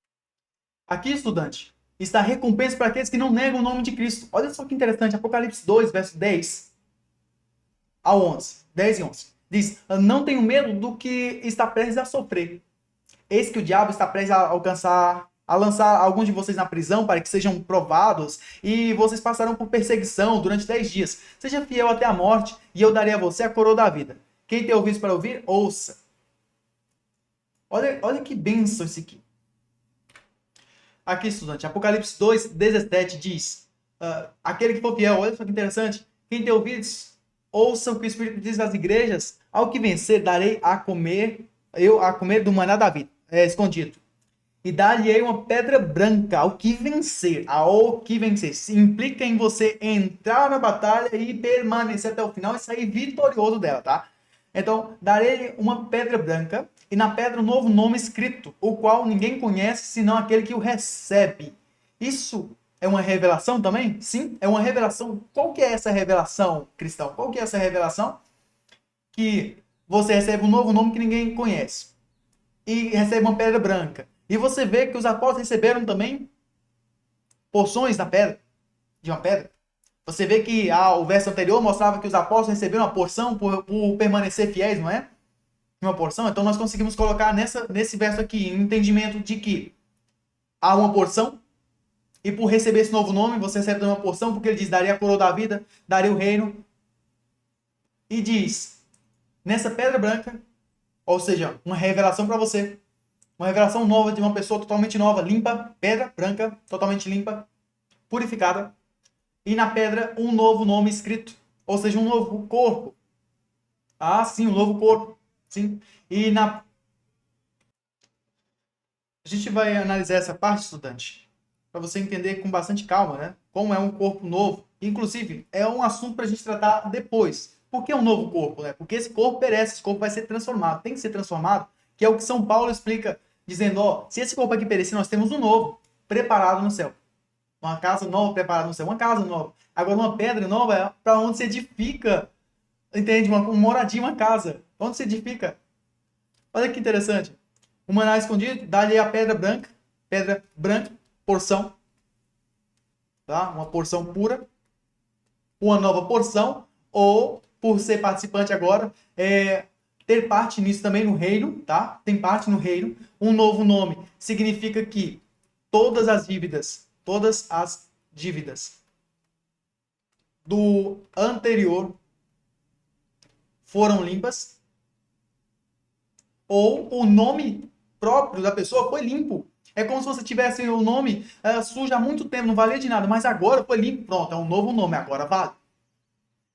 Aqui, estudante, está a recompensa para aqueles que não negam o nome de Cristo. Olha só que interessante, Apocalipse 2, verso 10 ao 11. 10 e 11. Diz: não tenho medo do que está prestes a sofrer. Eis que o diabo está prestes a lançar alguns de vocês na prisão para que sejam provados, e vocês passarão por perseguição durante 10 dias. Seja fiel até a morte, e eu darei a você a coroa da vida. Quem tem ouvidos para ouvir, ouça. Olha que bênção isso aqui. Aqui, estudante, Apocalipse 2, 17 diz: aquele que for fiel, olha só que interessante, quem tem ouvidos, ouça o que o Espírito diz às igrejas: ao que vencer, darei a comer do maná da vida, escondido. E dar-lhe-ei uma pedra branca, ao que vencer. Ao que vencer. Implica em você entrar na batalha e permanecer até o final e sair vitorioso dela, tá? Então, darei-lhe uma pedra branca, e na pedra um novo nome escrito, o qual ninguém conhece, senão aquele que o recebe. Isso é uma revelação também? Sim, é uma revelação. Qual que é essa revelação, cristão? Qual que é essa revelação? Que você recebe um novo nome que ninguém conhece. E recebe uma pedra branca. E você vê que os apóstolos receberam também porções da pedra, de uma pedra. Você vê que o verso anterior mostrava que os apóstolos receberam uma porção por permanecer fiéis, não é? Uma porção. Então nós conseguimos colocar nesse verso aqui um entendimento de que há uma porção, e por receber esse novo nome, você recebe uma porção, porque ele diz: daria a coroa da vida, daria o reino. E diz: nessa pedra branca, ou seja, uma revelação para você, uma revelação nova de uma pessoa totalmente nova, limpa, pedra branca, totalmente limpa, purificada. E na pedra, um novo nome escrito, ou seja, um novo corpo. Ah, sim, um novo corpo. Sim. E a gente vai analisar essa parte, estudante, para você entender com bastante calma, né? Como é um corpo novo. Inclusive, é um assunto para a gente tratar depois. Por que um novo corpo, né? Porque esse corpo perece, esse corpo vai ser transformado. Tem que ser transformado, que é o que São Paulo explica, dizendo: ó, se esse corpo aqui perecer, nós temos um novo, preparado no céu. Uma casa nova preparada no céu, uma casa nova. Agora, uma pedra nova é para onde se edifica, entende? Uma moradia, uma casa. Onde se edifica. Olha que interessante. O maná escondido, dá-lhe a pedra branca, porção, tá? Uma porção pura, uma nova porção, ou, por ser participante agora, ter parte nisso também no reino, tá? Tem parte no reino. Um novo nome significa que todas as dívidas do anterior foram limpas. ou o nome próprio da pessoa foi limpo. É como se você tivesse o nome sujo há muito tempo, não valia de nada, mas agora foi limpo, pronto, é um novo nome, agora vale.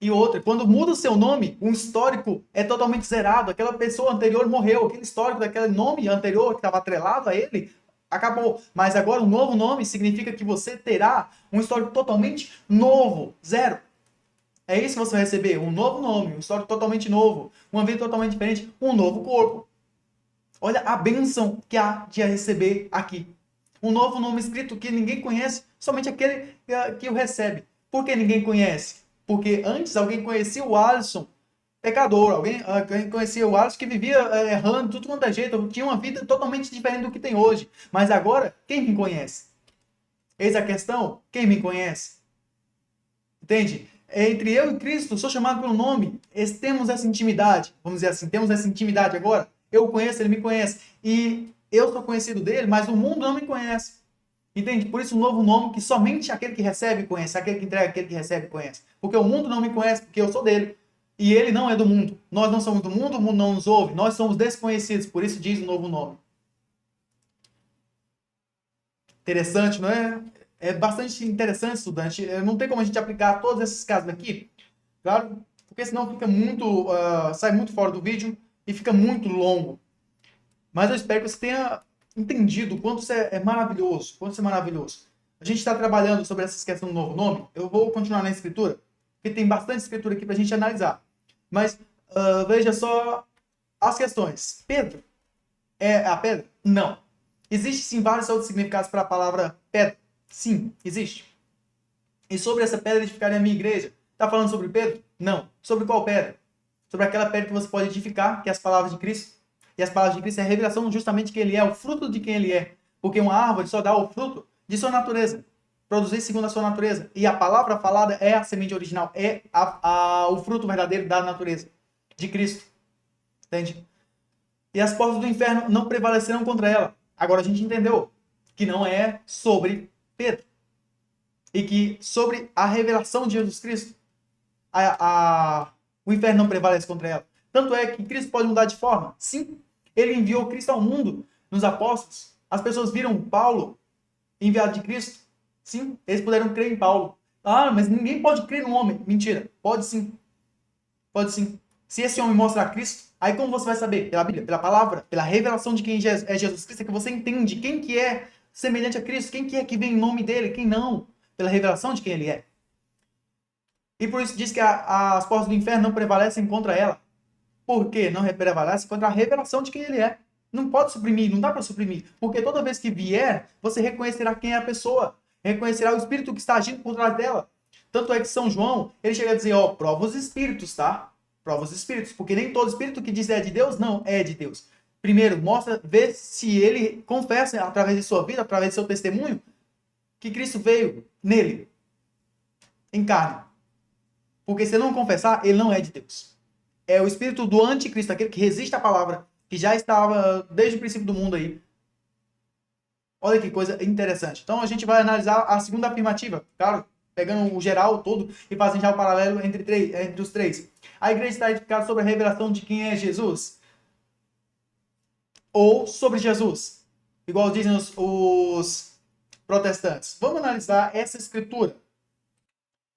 E outra, quando muda o seu nome, o histórico é totalmente zerado. Aquela pessoa anterior morreu, aquele histórico daquele nome anterior que estava atrelado a ele acabou. Mas agora um novo nome significa que você terá um histórico totalmente novo, zero. É isso que você vai receber, um novo nome, um histórico totalmente novo, uma vida totalmente diferente, um novo corpo. Olha a bênção que há de receber aqui. Um novo nome escrito que ninguém conhece, somente aquele que o recebe. Por que ninguém conhece? Porque antes alguém conhecia o Alisson, pecador, alguém conhecia o Alisson que vivia errando, tudo quanto é jeito, tinha uma vida totalmente diferente do que tem hoje. Mas agora, quem me conhece? Eis a questão, quem me conhece? Entende? Entre eu e Cristo, sou chamado pelo nome, temos essa intimidade, vamos dizer assim, temos essa intimidade agora. Eu o conheço, ele me conhece. E eu sou conhecido dele, mas o mundo não me conhece. Entende? Por isso, um novo nome que somente aquele que recebe conhece, aquele que entrega, aquele que recebe conhece. Porque o mundo não me conhece, porque eu sou dele. E ele não é do mundo. Nós não somos do mundo, o mundo não nos ouve. Nós somos desconhecidos, por isso diz o novo nome. Interessante, não é? É bastante interessante, estudante. Não tem como a gente aplicar todos esses casos aqui, claro, porque senão fica muito, sai muito fora do vídeo e fica muito longo. Mas eu espero que você tenha entendido o quanto isso é maravilhoso, quanto isso é maravilhoso. A gente está trabalhando sobre essa questão do novo nome. Eu vou continuar na escritura, porque tem bastante escritura aqui para a gente analisar. Mas veja só as questões. Pedro é a pedra? Não. Existe sim vários outros significados para a palavra pedra. Sim, existe. E sobre essa pedra edificarei a minha igreja. Está falando sobre Pedro? Não. Sobre qual pedra? Sobre aquela pedra que você pode edificar, que é as palavras de Cristo. E as palavras de Cristo é a revelação justamente de quem ele é, o fruto de quem ele é. Porque uma árvore só dá o fruto de sua natureza. Produzir segundo a sua natureza. E a palavra falada é a semente original, é o fruto verdadeiro da natureza de Cristo. Entende? E as portas do inferno não prevalecerão contra ela. Agora a gente entendeu que não é sobre Pedro. E que sobre a revelação de Jesus Cristo, o inferno não prevalece contra ela. Tanto é que Cristo pode mudar de forma. Sim, ele enviou Cristo ao mundo nos apóstolos. As pessoas viram Paulo, enviado de Cristo. Sim, eles puderam crer em Paulo. Ah, mas ninguém pode crer no homem. Mentira, pode sim. Pode sim. Se esse homem mostrar Cristo, aí como você vai saber? Pela Bíblia, pela palavra, pela revelação de quem é Jesus Cristo, é que você entende quem que é semelhante a Cristo, quem que é que vem em nome dele, quem não. Pela revelação de quem ele é. E por isso diz que as portas do inferno não prevalecem contra ela. Por quê? Não prevalece contra a revelação de quem ele é. Não pode suprimir, não dá para suprimir. Porque toda vez que vier, você reconhecerá quem é a pessoa. Reconhecerá o espírito que está agindo por trás dela. Tanto é que São João, ele chega a dizer, ó, prova os espíritos, tá? Prova os espíritos. Porque nem todo espírito que diz é de Deus, não é de Deus. Primeiro, mostra, vê se ele confessa através de sua vida, através de seu testemunho, que Cristo veio nele, em carne. Porque se ele não confessar, ele não é de Deus. É o espírito do anticristo, aquele que resiste à palavra, que já estava desde o princípio do mundo aí. Olha que coisa interessante. Então a gente vai analisar a segunda afirmativa, claro, pegando o geral todo e fazendo já o paralelo entre os três. A igreja está edificada sobre a revelação de quem é Jesus? Ou sobre Jesus? Igual dizem os protestantes. Vamos analisar essa escritura.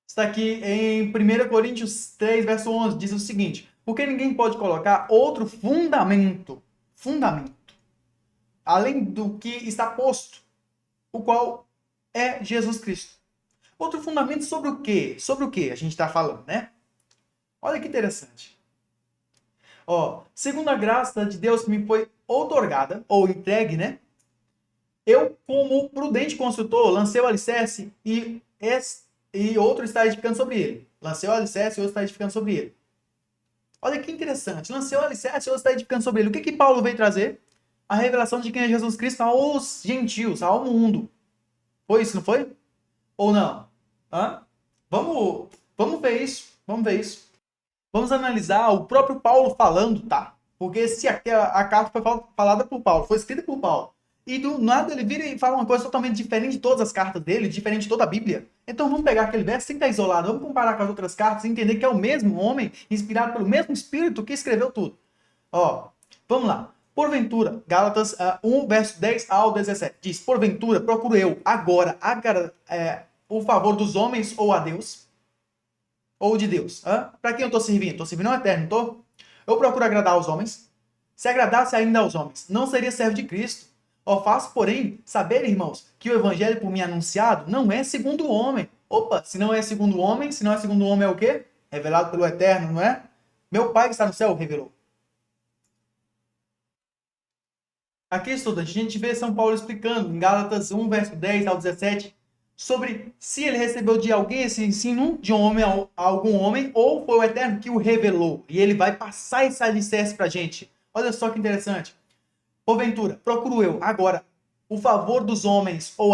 Está aqui em 1 Coríntios 3, verso 11, diz o seguinte: porque ninguém pode colocar outro fundamento, além do que está posto, o qual é Jesus Cristo. Outro fundamento sobre o quê? Sobre o que a gente está falando, né? Olha que interessante. Ó, segundo a graça de Deus que me foi outorgada, ou entregue, né? Eu, como prudente construtor, lancei o alicerce e outro está edificando sobre ele. Lancei o alicerce e outro está edificando sobre ele. Olha que interessante. Lancei o alicerce e outro está edificando sobre ele. O que Paulo veio trazer? A revelação de quem é Jesus Cristo aos gentios, ao mundo. Foi isso, não foi? Ou não? Hã? Vamos ver isso. Vamos ver isso. Vamos analisar o próprio Paulo falando, tá? Porque se a carta foi falada por Paulo, foi escrita por Paulo, e do nada ele vira e fala uma coisa totalmente diferente de todas as cartas dele, diferente de toda a Bíblia. Então vamos pegar aquele verso sem estar isolado, vamos comparar com as outras cartas e entender que é o mesmo homem, inspirado pelo mesmo Espírito que escreveu tudo. Ó, vamos lá. Porventura, Gálatas 1, verso 10 ao 17, diz, porventura, procuro eu agora o favor dos homens ou a Deus? Ou de Deus? Para quem eu estou servindo? Estou servindo ao Eterno, estou? Eu procuro agradar aos homens? Se agradasse ainda aos homens, não seria servo de Cristo. Ó, faço, porém, saber, irmãos, que o evangelho por mim anunciado não é segundo o homem. Opa, se não é segundo o homem, se não é segundo o homem é o quê? Revelado pelo Eterno, não é? Meu Pai que está no céu revelou. Aqui, estudante, a gente vê São Paulo explicando em Gálatas 1, verso 10 ao 17, sobre se ele recebeu de alguém esse ensino, de um homem a algum homem, ou foi o Eterno que o revelou. E ele vai passar esse alicerce para a gente. Olha só que interessante. Porventura, procuro eu, agora, o favor dos homens ou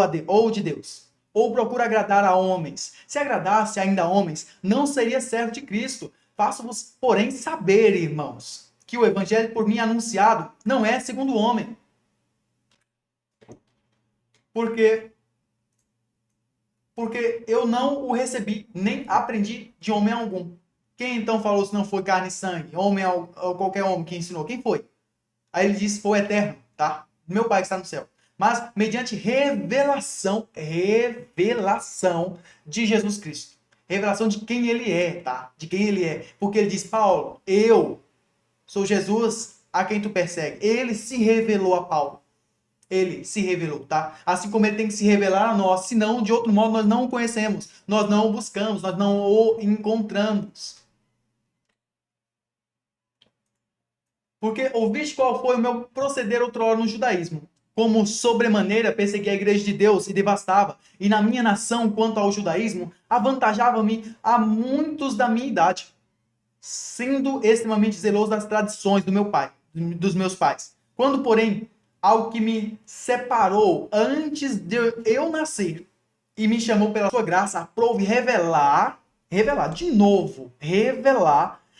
de Deus? Ou procuro agradar a homens? Se agradasse ainda a homens, não seria servo de Cristo. Faço-vos, porém, saber, irmãos, que o evangelho por mim anunciado não é segundo o homem. Porque eu não o recebi, nem aprendi de homem algum. Quem então falou se não foi carne e sangue? Homem ou qualquer homem que ensinou? Quem foi? Aí ele disse, foi o Eterno, tá? Meu Pai que está no céu. Mas mediante revelação de Jesus Cristo. Revelação de quem ele é, tá? De quem ele é. Porque ele diz, Paulo, eu sou Jesus a quem tu persegue. Ele se revelou a Paulo. Ele se revelou, tá? Assim como ele tem que se revelar a nós, senão, de outro modo, nós não o conhecemos, nós não o buscamos, nós não o encontramos. Porque ouviste qual foi o meu proceder outrora no judaísmo, como sobremaneira persegui a igreja de Deus e devastava, e na minha nação, quanto ao judaísmo, avantajava-me a muitos da minha idade, sendo extremamente zeloso das tradições do meu pai, dos meus pais. Quando, porém, ao que me separou antes de eu nascer e me chamou pela sua graça, aprove revelar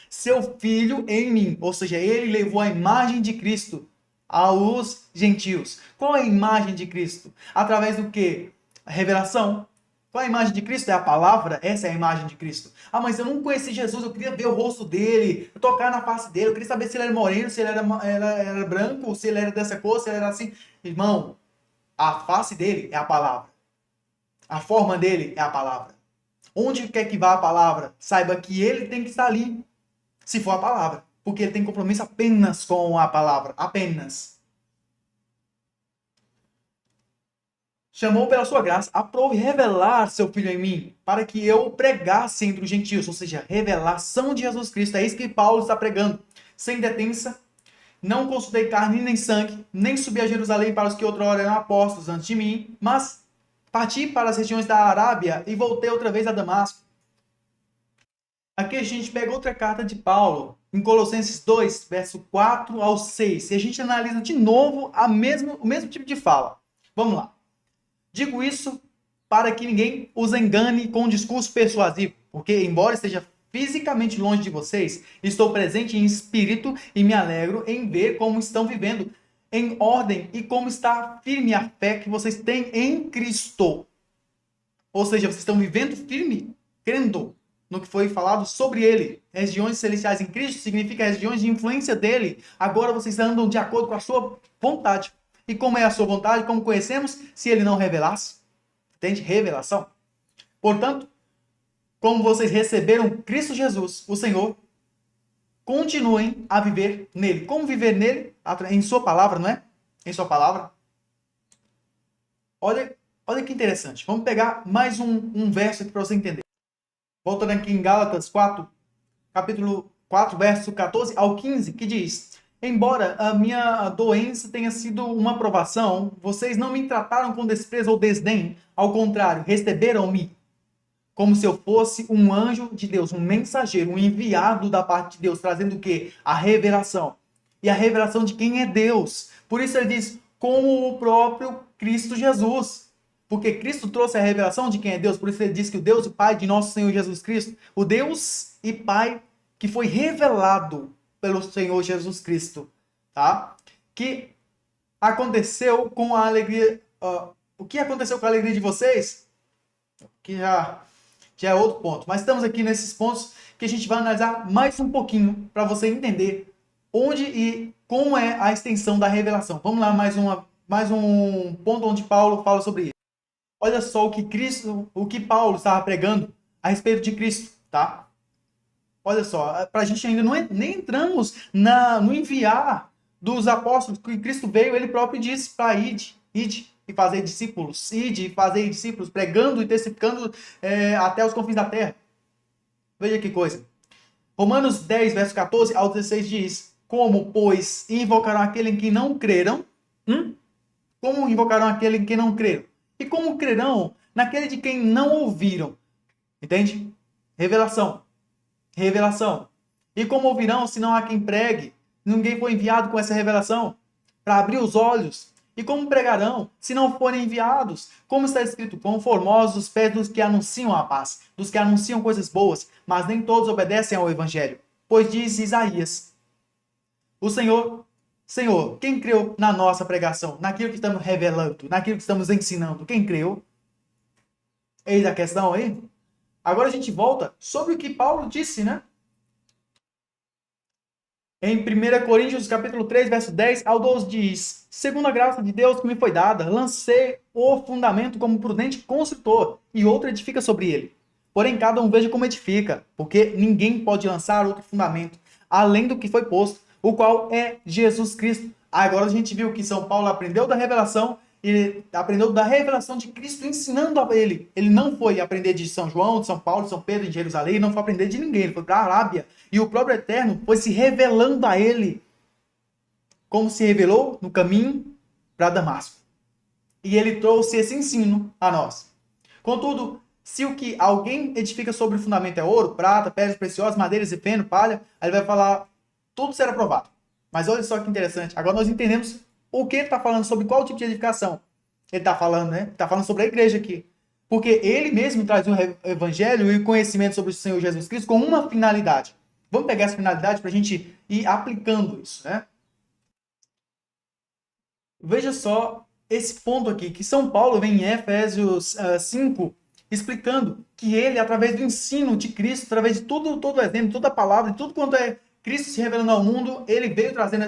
seu filho em mim. Ou seja, ele levou a imagem de Cristo aos gentios. Qual é a imagem de Cristo? Através do quê? A revelação. Qual é a imagem de Cristo? É a palavra? Essa é a imagem de Cristo. Ah, mas eu não conheci Jesus, eu queria ver o rosto dele, tocar na face dele, eu queria saber se ele era moreno, se ele era branco, se ele era dessa cor, se ele era assim. Irmão, a face dele é a palavra. A forma dele é a palavra. Onde quer que vá a palavra, saiba que ele tem que estar ali, se for a palavra. Porque ele tem compromisso apenas com a palavra. Apenas. Chamou pela sua graça, aprove revelar seu Filho em mim, para que eu pregasse entre os gentios, ou seja, revelação de Jesus Cristo. É isso que Paulo está pregando. Sem detença, não consultei carne nem sangue, nem subi a Jerusalém para os que outrora eram apóstolos antes de mim, mas parti para as regiões da Arábia e voltei outra vez a Damasco. Aqui a gente pega outra carta de Paulo, em Colossenses 2, verso 4 ao 6, e a gente analisa de novo o mesmo tipo de fala. Vamos lá. Digo isso para que ninguém os engane com um discurso persuasivo, porque, embora esteja fisicamente longe de vocês, estou presente em espírito e me alegro em ver como estão vivendo em ordem e como está firme a fé que vocês têm em Cristo. Ou seja, vocês estão vivendo firme, crendo no que foi falado sobre ele. Regiões celestiais em Cristo significa regiões de influência dele. Agora vocês andam de acordo com a sua vontade. E como é a sua vontade? Como conhecemos? Se ele não revelasse. Entende? Revelação. Portanto, como vocês receberam Cristo Jesus, o Senhor, continuem a viver nele. Como viver nele? Em sua palavra, não é? Em sua palavra. Olha que interessante. Vamos pegar mais um verso aqui para você entender. Voltando aqui em Gálatas 4, capítulo 4, verso 14 ao 15, que diz: embora a minha doença tenha sido uma provação, vocês não me trataram com desprezo ou desdém. Ao contrário, receberam-me como se eu fosse um anjo de Deus, um mensageiro, um enviado da parte de Deus, trazendo o quê? A revelação. E a revelação de quem é Deus. Por isso ele diz, como o próprio Cristo Jesus. Porque Cristo trouxe a revelação de quem é Deus. Por isso ele diz que o Deus e Pai de nosso Senhor Jesus Cristo, o Deus e Pai que foi revelado pelo Senhor Jesus Cristo, tá? Que aconteceu com a alegria... o que aconteceu com a alegria de vocês? Que já é outro ponto. Mas estamos aqui nesses pontos que a gente vai analisar mais um pouquinho para você entender onde e como é a extensão da revelação. Vamos lá, mais um ponto onde Paulo fala sobre isso. Olha só o que Paulo estava pregando a respeito de Cristo, tá? Olha só, para a gente ainda nem entramos no enviar dos apóstolos, que Cristo veio, ele próprio disse para ide e fazer discípulos, ide e fazer discípulos, pregando e testificando até os confins da terra. Veja que coisa. Romanos 10, verso 14 ao 16 diz: como, pois, invocarão aquele em que não creram? Como invocarão aquele em que não creram? E como crerão naquele de quem não ouviram? Entende? Revelação. Revelação. E como ouvirão se não há quem pregue? Ninguém foi enviado com essa revelação para abrir os olhos. E como pregarão se não forem enviados? Como está escrito: quão formosos os pés dos que anunciam a paz, dos que anunciam coisas boas, mas nem todos obedecem ao evangelho. Pois diz Isaías: o Senhor, quem creu na nossa pregação, naquilo que estamos revelando, naquilo que estamos ensinando? Quem creu? Eis a questão aí. Agora a gente volta sobre o que Paulo disse, né? Em 1 Coríntios, capítulo 3, verso 10 ao 12 diz: segundo a graça de Deus que me foi dada, lancei o fundamento como prudente construtor, e outro edifica sobre ele. Porém, cada um veja como edifica, porque ninguém pode lançar outro fundamento, além do que foi posto, o qual é Jesus Cristo. Agora a gente viu que São Paulo aprendeu da revelação, ele aprendeu da revelação de Cristo ensinando a ele. Ele não foi aprender de São João, de São Paulo, de São Pedro, de Jerusalém, ele não foi aprender de ninguém, ele foi para a Arábia. E o próprio Eterno foi se revelando a ele, como se revelou no caminho para Damasco. E ele trouxe esse ensino a nós. Contudo, se o que alguém edifica sobre o fundamento é ouro, prata, pedras preciosas, madeiras e feno, palha, aí ele vai falar, tudo será provado. Mas olha só que interessante, agora nós entendemos o que ele está falando, sobre qual tipo de edificação ele está falando, né? Está falando sobre a igreja aqui. Porque ele mesmo traz um evangelho e conhecimento sobre o Senhor Jesus Cristo com uma finalidade. Vamos pegar essa finalidade para a gente ir aplicando isso, né? Veja só esse ponto aqui, que São Paulo vem em Efésios 5, explicando que ele, através do ensino de Cristo, através de todo o exemplo, toda a palavra, de tudo quanto é Cristo se revelando ao mundo, ele veio trazendo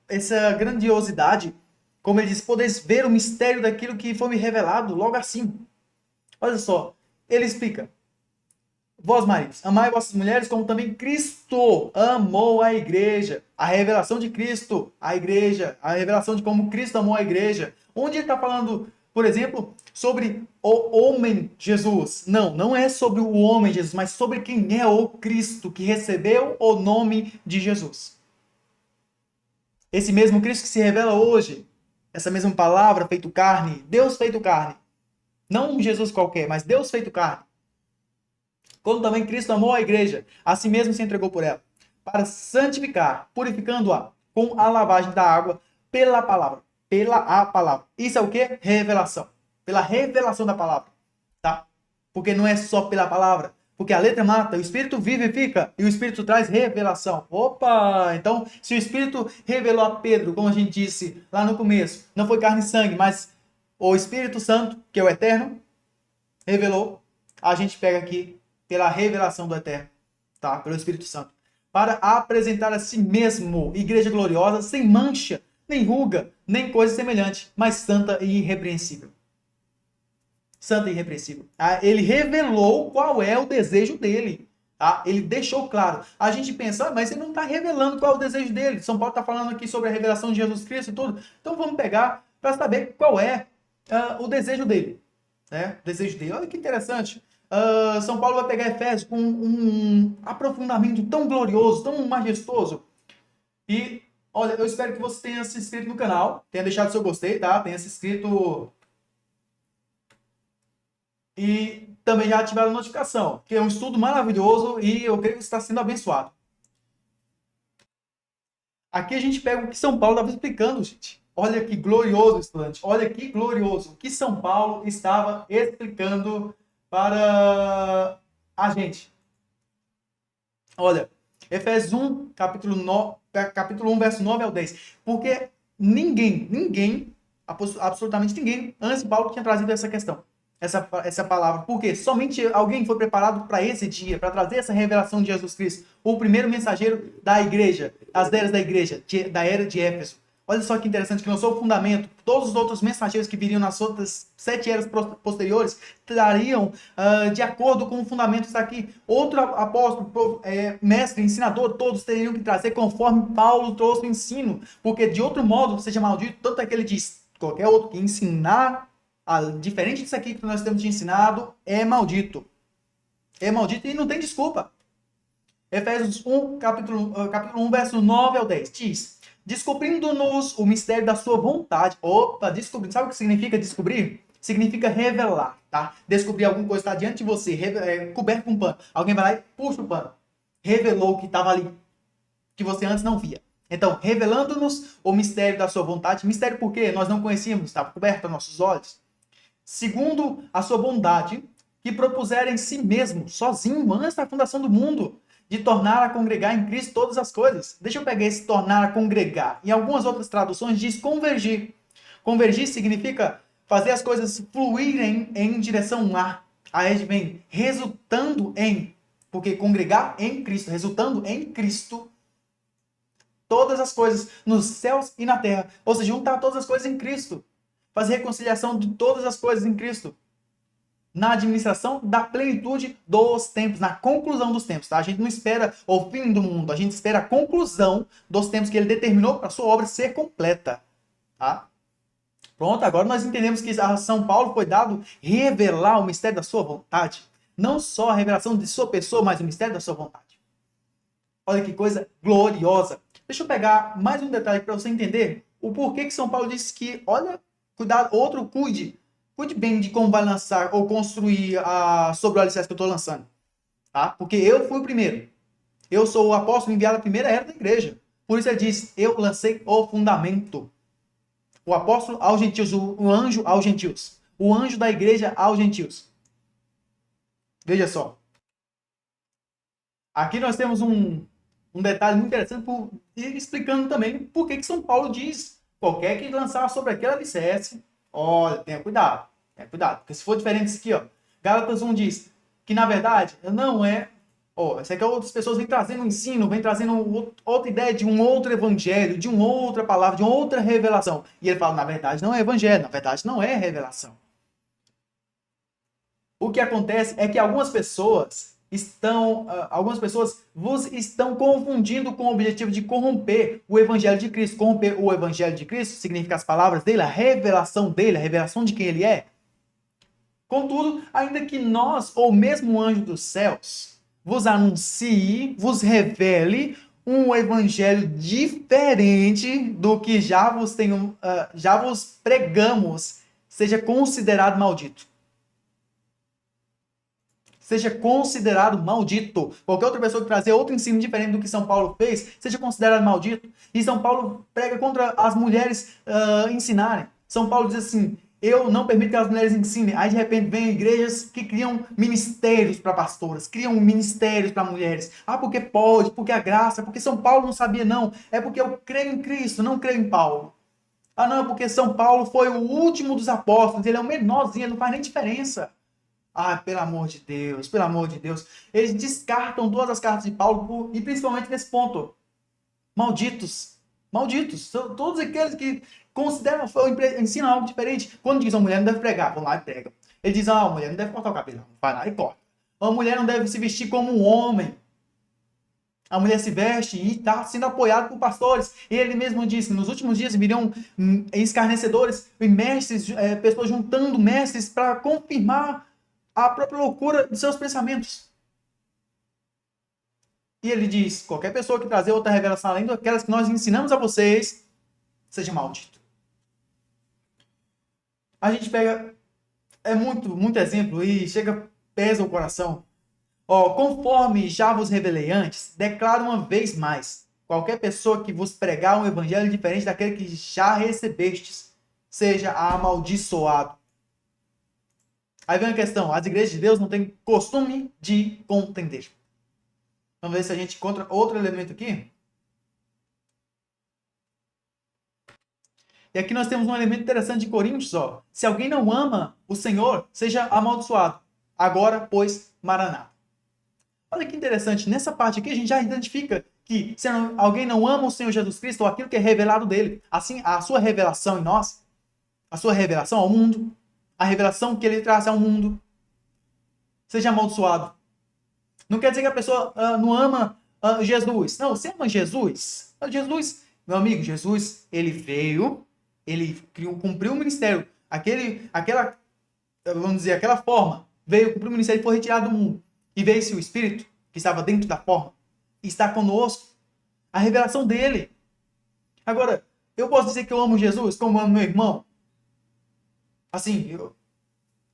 essa grandiosidade, como ele diz, podeis ver o mistério daquilo que foi me revelado logo assim. Olha só, ele explica: vós, maridos, amai vossas mulheres como também Cristo amou a igreja. A revelação de Cristo, a igreja, a revelação de como Cristo amou a igreja. Onde ele está falando, por exemplo, sobre o homem Jesus. Não é sobre o homem Jesus, mas sobre quem é o Cristo que recebeu o nome de Jesus. Esse mesmo Cristo que se revela hoje, essa mesma palavra feito carne, Deus feito carne. Não um Jesus qualquer, mas Deus feito carne. Como também Cristo amou a igreja, a si mesmo se entregou por ela, para santificar, purificando-a com a lavagem da água pela palavra. Pela a palavra. Isso é o quê? Revelação. Pela revelação da palavra. Tá? Porque não é só pela palavra. Porque a letra mata, o Espírito vivifica e o Espírito traz revelação. Opa! Então, se o Espírito revelou a Pedro, como a gente disse lá no começo, não foi carne e sangue, mas o Espírito Santo, que é o Eterno, revelou, a gente pega aqui pela revelação do Eterno, tá? Pelo Espírito Santo, para apresentar a si mesmo igreja gloriosa, sem mancha, nem ruga, nem coisa semelhante, mas santa e irrepreensível. Santa e irrepreensível. Ele revelou qual é o desejo dele. Tá? Ele deixou claro. A gente pensa, mas ele não está revelando qual é o desejo dele. São Paulo está falando aqui sobre a revelação de Jesus Cristo e tudo. Então vamos pegar para saber qual é o desejo dele. Né? O desejo dele. Olha que interessante. São Paulo vai pegar Efésios com um aprofundamento tão glorioso, tão majestoso. E, olha, eu espero que você tenha se inscrito no canal, tenha deixado seu gostei, tá? Tenha se inscrito e também já ativar a notificação, que é um estudo maravilhoso e eu creio que está sendo abençoado. Aqui a gente pega o que São Paulo estava explicando, gente. Olha que glorioso, estudante. Olha que glorioso. O que São Paulo estava explicando para a gente. Olha, Efésios 1, capítulo 1, verso 9 ao 10. Porque ninguém, absolutamente ninguém, antes de Paulo tinha trazido essa questão. essa palavra, porque somente alguém foi preparado para esse dia, para trazer essa revelação de Jesus Cristo, o primeiro mensageiro da igreja, as eras da igreja, da era de Éfeso. Olha só que interessante, que lançou o fundamento. Todos os outros mensageiros que viriam nas outras 7 eras posteriores trariam de acordo com o fundamento que está aqui. Outro apóstolo, mestre, ensinador, todos teriam que trazer conforme Paulo trouxe o ensino, porque de outro modo seja maldito tanto aquele diz qualquer outro que ensinar diferente disso aqui que nós temos te ensinado, é maldito. É maldito e não tem desculpa. Efésios 1, capítulo 1, verso 9 ao 10, diz: descobrindo-nos o mistério da sua vontade. Opa, descobrir. Sabe o que significa descobrir? Significa revelar, tá? Descobrir alguma coisa está diante de você, coberto com um pano. Alguém vai lá e puxa o pano. Revelou o que estava ali, que você antes não via. Então, revelando-nos o mistério da sua vontade. Mistério por quê? Nós não conhecíamos, estava coberto aos nossos olhos. Segundo a sua bondade, que propuseram em si mesmo, sozinho, antes da fundação do mundo, de tornar a congregar em Cristo todas as coisas. Deixa eu pegar esse tornar a congregar. Em algumas outras traduções diz convergir. Convergir significa fazer as coisas fluírem em direção a. Aí vem resultando em, porque congregar em Cristo, resultando em Cristo, todas as coisas nos céus e na terra. Ou seja, juntar todas as coisas em Cristo. Fazer reconciliação de todas as coisas em Cristo. Na administração da plenitude dos tempos, na conclusão dos tempos. Tá? A gente não espera o fim do mundo, a gente espera a conclusão dos tempos que ele determinou para a sua obra ser completa. Tá? Pronto, agora nós entendemos que a São Paulo foi dado revelar o mistério da sua vontade. Não só a revelação de sua pessoa, mas o mistério da sua vontade. Olha que coisa gloriosa. Deixa eu pegar mais um detalhe para você entender o porquê que São Paulo disse que, olha, cuidado, outro cuide bem de como vai lançar ou construir sobre o alicerce que eu estou lançando. Tá? Porque eu fui o primeiro. Eu sou o apóstolo enviado à primeira era da igreja. Por isso ele diz, eu lancei o fundamento. O apóstolo aos gentios, o anjo aos gentios. O anjo da igreja aos gentios. Veja só. Aqui nós temos um detalhe muito interessante explicando também por que São Paulo diz qualquer que lançar sobre aquele alicerce, olha, tenha cuidado. Porque se for diferente disso aqui, ó, Gálatas 1 diz que, na verdade, não é... Essa aqui outras pessoas vêm trazendo um ensino, vêm trazendo outra ideia de um outro evangelho, de uma outra palavra, de uma outra revelação. E ele fala, na verdade, não é evangelho, na verdade, não é revelação. O que acontece é que algumas pessoas vos estão confundindo com o objetivo de corromper o evangelho de Cristo. Corromper o evangelho de Cristo significa as palavras dele, a revelação dele, a revelação de quem ele é. Contudo, ainda que nós, ou mesmo o anjo dos céus, vos anuncie, vos revele um evangelho diferente do que já vos pregamos, seja considerado maldito. Seja considerado maldito. Qualquer outra pessoa que trazer outro ensino diferente do que São Paulo fez, seja considerado maldito. E São Paulo prega contra as mulheres ensinarem. São Paulo diz assim, eu não permito que as mulheres ensinem. Aí, de repente, vem igrejas que criam ministérios para pastoras, criam ministérios para mulheres. Ah, porque pode, porque a graça, porque São Paulo não sabia, não. É porque eu creio em Cristo, não creio em Paulo. Ah, não, porque São Paulo foi o último dos apóstolos, ele é o menorzinho, ele não faz nem diferença. Ah, pelo amor de Deus, pelo amor de Deus. Eles descartam todas as cartas de Paulo, e principalmente nesse ponto. Malditos. Malditos. São todos aqueles que consideram, ensinam algo diferente. Quando diz, a mulher não deve pregar, vão lá e pregam. Ele diz, a mulher não deve cortar o cabelo, vai lá e corta. A mulher não deve se vestir como um homem. A mulher se veste e está sendo apoiada por pastores. Ele mesmo disse, nos últimos dias viriam escarnecedores e mestres, pessoas juntando mestres para confirmar a própria loucura de seus pensamentos. E ele diz, qualquer pessoa que trazer outra revelação além daquelas que nós ensinamos a vocês, seja maldito. A gente pega, muito exemplo e chega, pesa o coração. Conforme já vos revelei antes, declaro uma vez mais, qualquer pessoa que vos pregar um evangelho diferente daquele que já recebestes, seja amaldiçoado. Aí vem a questão, as igrejas de Deus não têm costume de contender. Vamos ver se a gente encontra outro elemento aqui. E aqui nós temos um elemento interessante de Coríntios, ó. Se alguém não ama o Senhor, seja amaldiçoado. Agora, pois, Maranata. Olha que interessante, nessa parte aqui a gente já identifica que se alguém não ama o Senhor Jesus Cristo, ou aquilo que é revelado dele, assim, a sua revelação em nós, a sua revelação ao mundo, a revelação que ele traz ao mundo, seja amaldiçoado. Não quer dizer que a pessoa não ama Jesus. Não, você ama Jesus? Jesus, meu amigo, Jesus, ele veio, ele cumpriu o ministério, vamos dizer, aquela forma, veio cumprir o ministério e foi retirado do mundo. E veio-se o Espírito, que estava dentro da forma, e está conosco. A revelação dele. Agora, eu posso dizer que eu amo Jesus como amo meu irmão? Assim,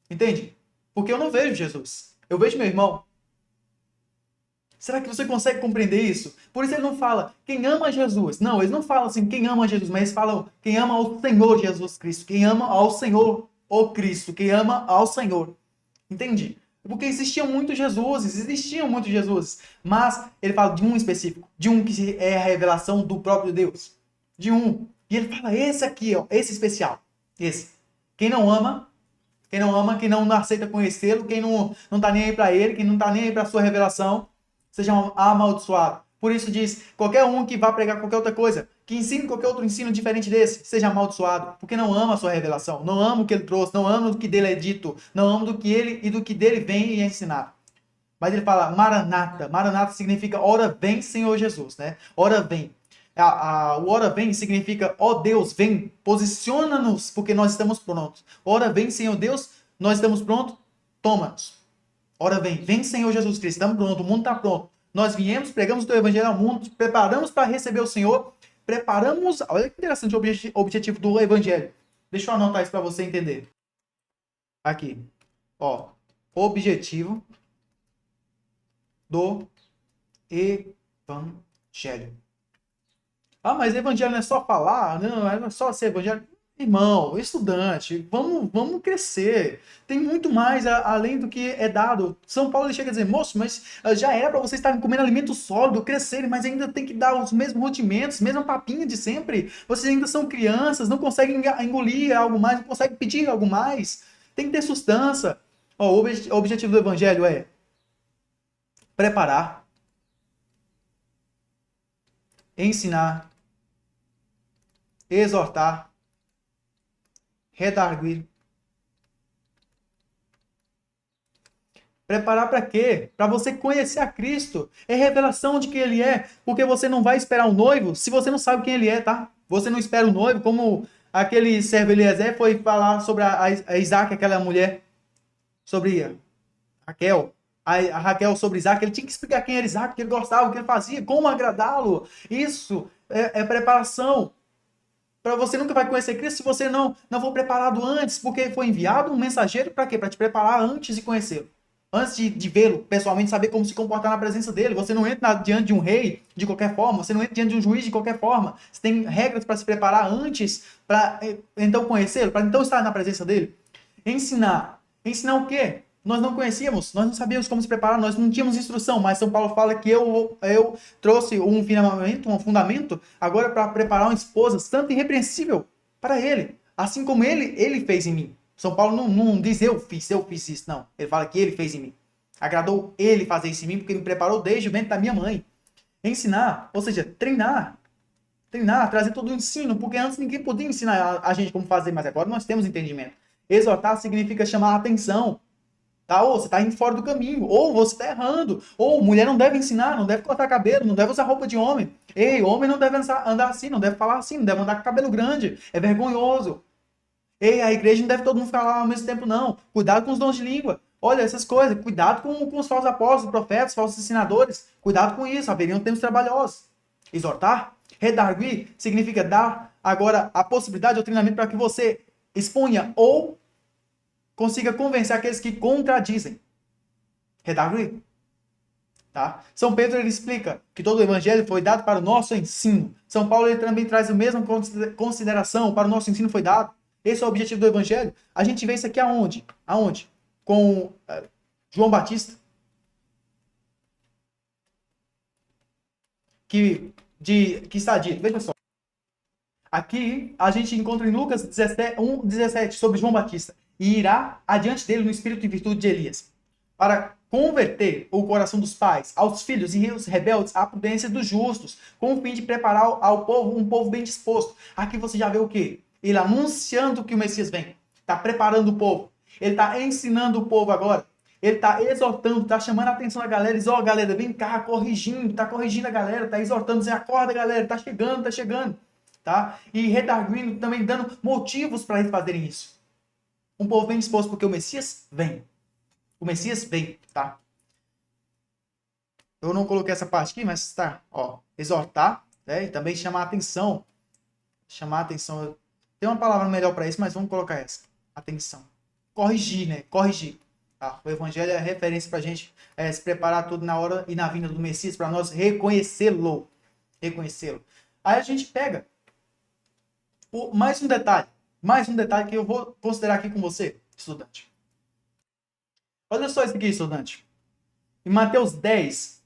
entende? Porque eu não vejo Jesus. Eu vejo meu irmão. Será que você consegue compreender isso? Por isso ele não fala quem ama Jesus. Não, eles não falam assim quem ama Jesus, mas eles falam quem ama ao Senhor Jesus Cristo. Quem ama ao Senhor, o Cristo. Quem ama ao Senhor. Entende? Porque existiam muitos Jesus. Mas ele fala de um específico. De um que é a revelação do próprio Deus. De um. E ele fala esse aqui, ó, esse especial. Esse. Quem não ama, quem não aceita conhecê-lo, quem não tá nem aí para ele, quem não tá nem aí para sua revelação, seja amaldiçoado. Por isso diz, qualquer um que vá pregar qualquer outra coisa, que ensine qualquer outro ensino diferente desse, seja amaldiçoado, porque não ama a sua revelação, não ama o que ele trouxe, não ama do que dele é dito, não ama do que ele e do que dele vem e é ensinado. Mas ele fala Maranata. Maranata significa ora vem, Senhor Jesus, né? Ora vem. O ora vem significa ó Deus, vem, posiciona-nos, porque nós estamos prontos. Ora vem, Senhor Deus, nós estamos prontos, toma-nos. Ora vem, Senhor Jesus Cristo, estamos prontos, o mundo está pronto. Nós viemos, pregamos o teu evangelho ao mundo, preparamos para receber o Senhor, preparamos. Olha que interessante o objetivo do evangelho. Deixa eu anotar isso para você entender. Aqui, ó, objetivo do evangelho. Ah, mas evangelho não é só falar, não é só ser evangelho. Irmão, estudante, vamos crescer. Tem muito mais além do que é dado. São Paulo ele chega a dizer, moço, mas já era para vocês estarem comendo alimento sólido, crescerem, mas ainda tem que dar os mesmos rudimentos, mesma papinha de sempre. Vocês ainda são crianças, não conseguem engolir algo mais, não conseguem pedir algo mais. Tem que ter sustância. Ó, o objetivo do evangelho é preparar, ensinar, exortar, redarguir. Preparar para quê? Para você conhecer a Cristo. É revelação de quem ele é. Porque você não vai esperar o noivo se você não sabe quem ele é, tá? Você não espera o noivo, como aquele servo Eliezer foi falar sobre a Isaac, aquela mulher, sobre Raquel. A Raquel sobre Isaac, ele tinha que explicar quem era Isaac, o que ele gostava, o que ele fazia, como agradá-lo. Isso é preparação. Para você nunca vai conhecer Cristo se você não for preparado antes, porque foi enviado um mensageiro para quê? Para te preparar antes de conhecê-lo. Antes de vê-lo pessoalmente, saber como se comportar na presença dele. Você não entra diante de um rei de qualquer forma, você não entra diante de um juiz de qualquer forma. Você tem regras para se preparar antes, para então conhecê-lo, para então estar na presença dele. Ensinar. Ensinar o quê? Nós não conhecíamos, nós não sabíamos como se preparar, nós não tínhamos instrução, mas São Paulo fala que eu trouxe um fundamento agora para preparar uma esposa santa e irrepreensível para ele, assim como ele fez em mim. São Paulo não diz eu fiz isso, não. Ele fala que ele fez em mim. Agradou ele fazer isso em mim porque me preparou desde o ventre da minha mãe. Ensinar, ou seja, treinar, trazer todo o ensino, porque antes ninguém podia ensinar a gente como fazer, mas agora nós temos entendimento. Exortar significa chamar a atenção. Tá? Ou você está indo fora do caminho, ou você está errando, ou mulher não deve ensinar, não deve cortar cabelo, não deve usar roupa de homem. Ei, homem não deve andar assim, não deve falar assim, não deve andar com cabelo grande, é vergonhoso. Ei, a igreja não deve todo mundo falar ao mesmo tempo, não. Cuidado com os dons de língua. Olha essas coisas, cuidado com os falsos apóstolos, profetas, falsos ensinadores. Cuidado com isso, haveriam tempos trabalhosos. Exortar, redarguir, significa dar agora a possibilidade ou treinamento para que você exponha ou consiga convencer aqueles que contradizem. Redarguir. Tá? São Pedro ele explica que todo o evangelho foi dado para o nosso ensino. São Paulo ele também traz a mesma consideração para o nosso ensino foi dado. Esse é o objetivo do evangelho. A gente vê isso aqui aonde? Aonde? Com João Batista. Que está dito, veja só. Aqui a gente encontra em Lucas 1:17 sobre João Batista. E irá adiante dele no espírito e virtude de Elias, para converter o coração dos pais aos filhos e os rebeldes à prudência dos justos, com o fim de preparar ao povo um povo bem disposto. Aqui você já vê o quê? Ele anunciando que o Messias vem. Está preparando o povo. Ele está ensinando o povo agora. Ele está exortando, está chamando a atenção da galera. Diz, ó, galera, vem cá, corrigindo. Está corrigindo a galera, está exortando, dizendo, acorda, galera, está chegando, está chegando. Tá? E redarguindo, também dando motivos para eles fazerem isso. Um povo bem disposto, porque o Messias vem. O Messias vem, tá? Eu não coloquei essa parte aqui, mas tá, ó, exortar, né? E também chamar a atenção. Chamar a atenção. Tem uma palavra melhor para isso, mas vamos colocar essa. Atenção. Corrigir, né? Corrigir. Tá? O evangelho é a referência pra gente se preparar tudo na hora e na vinda do Messias, para nós reconhecê-lo. Reconhecê-lo. Aí a gente pega mais um detalhe que eu vou considerar aqui com você, estudante. Olha só isso aqui, estudante. Em Mateus 10,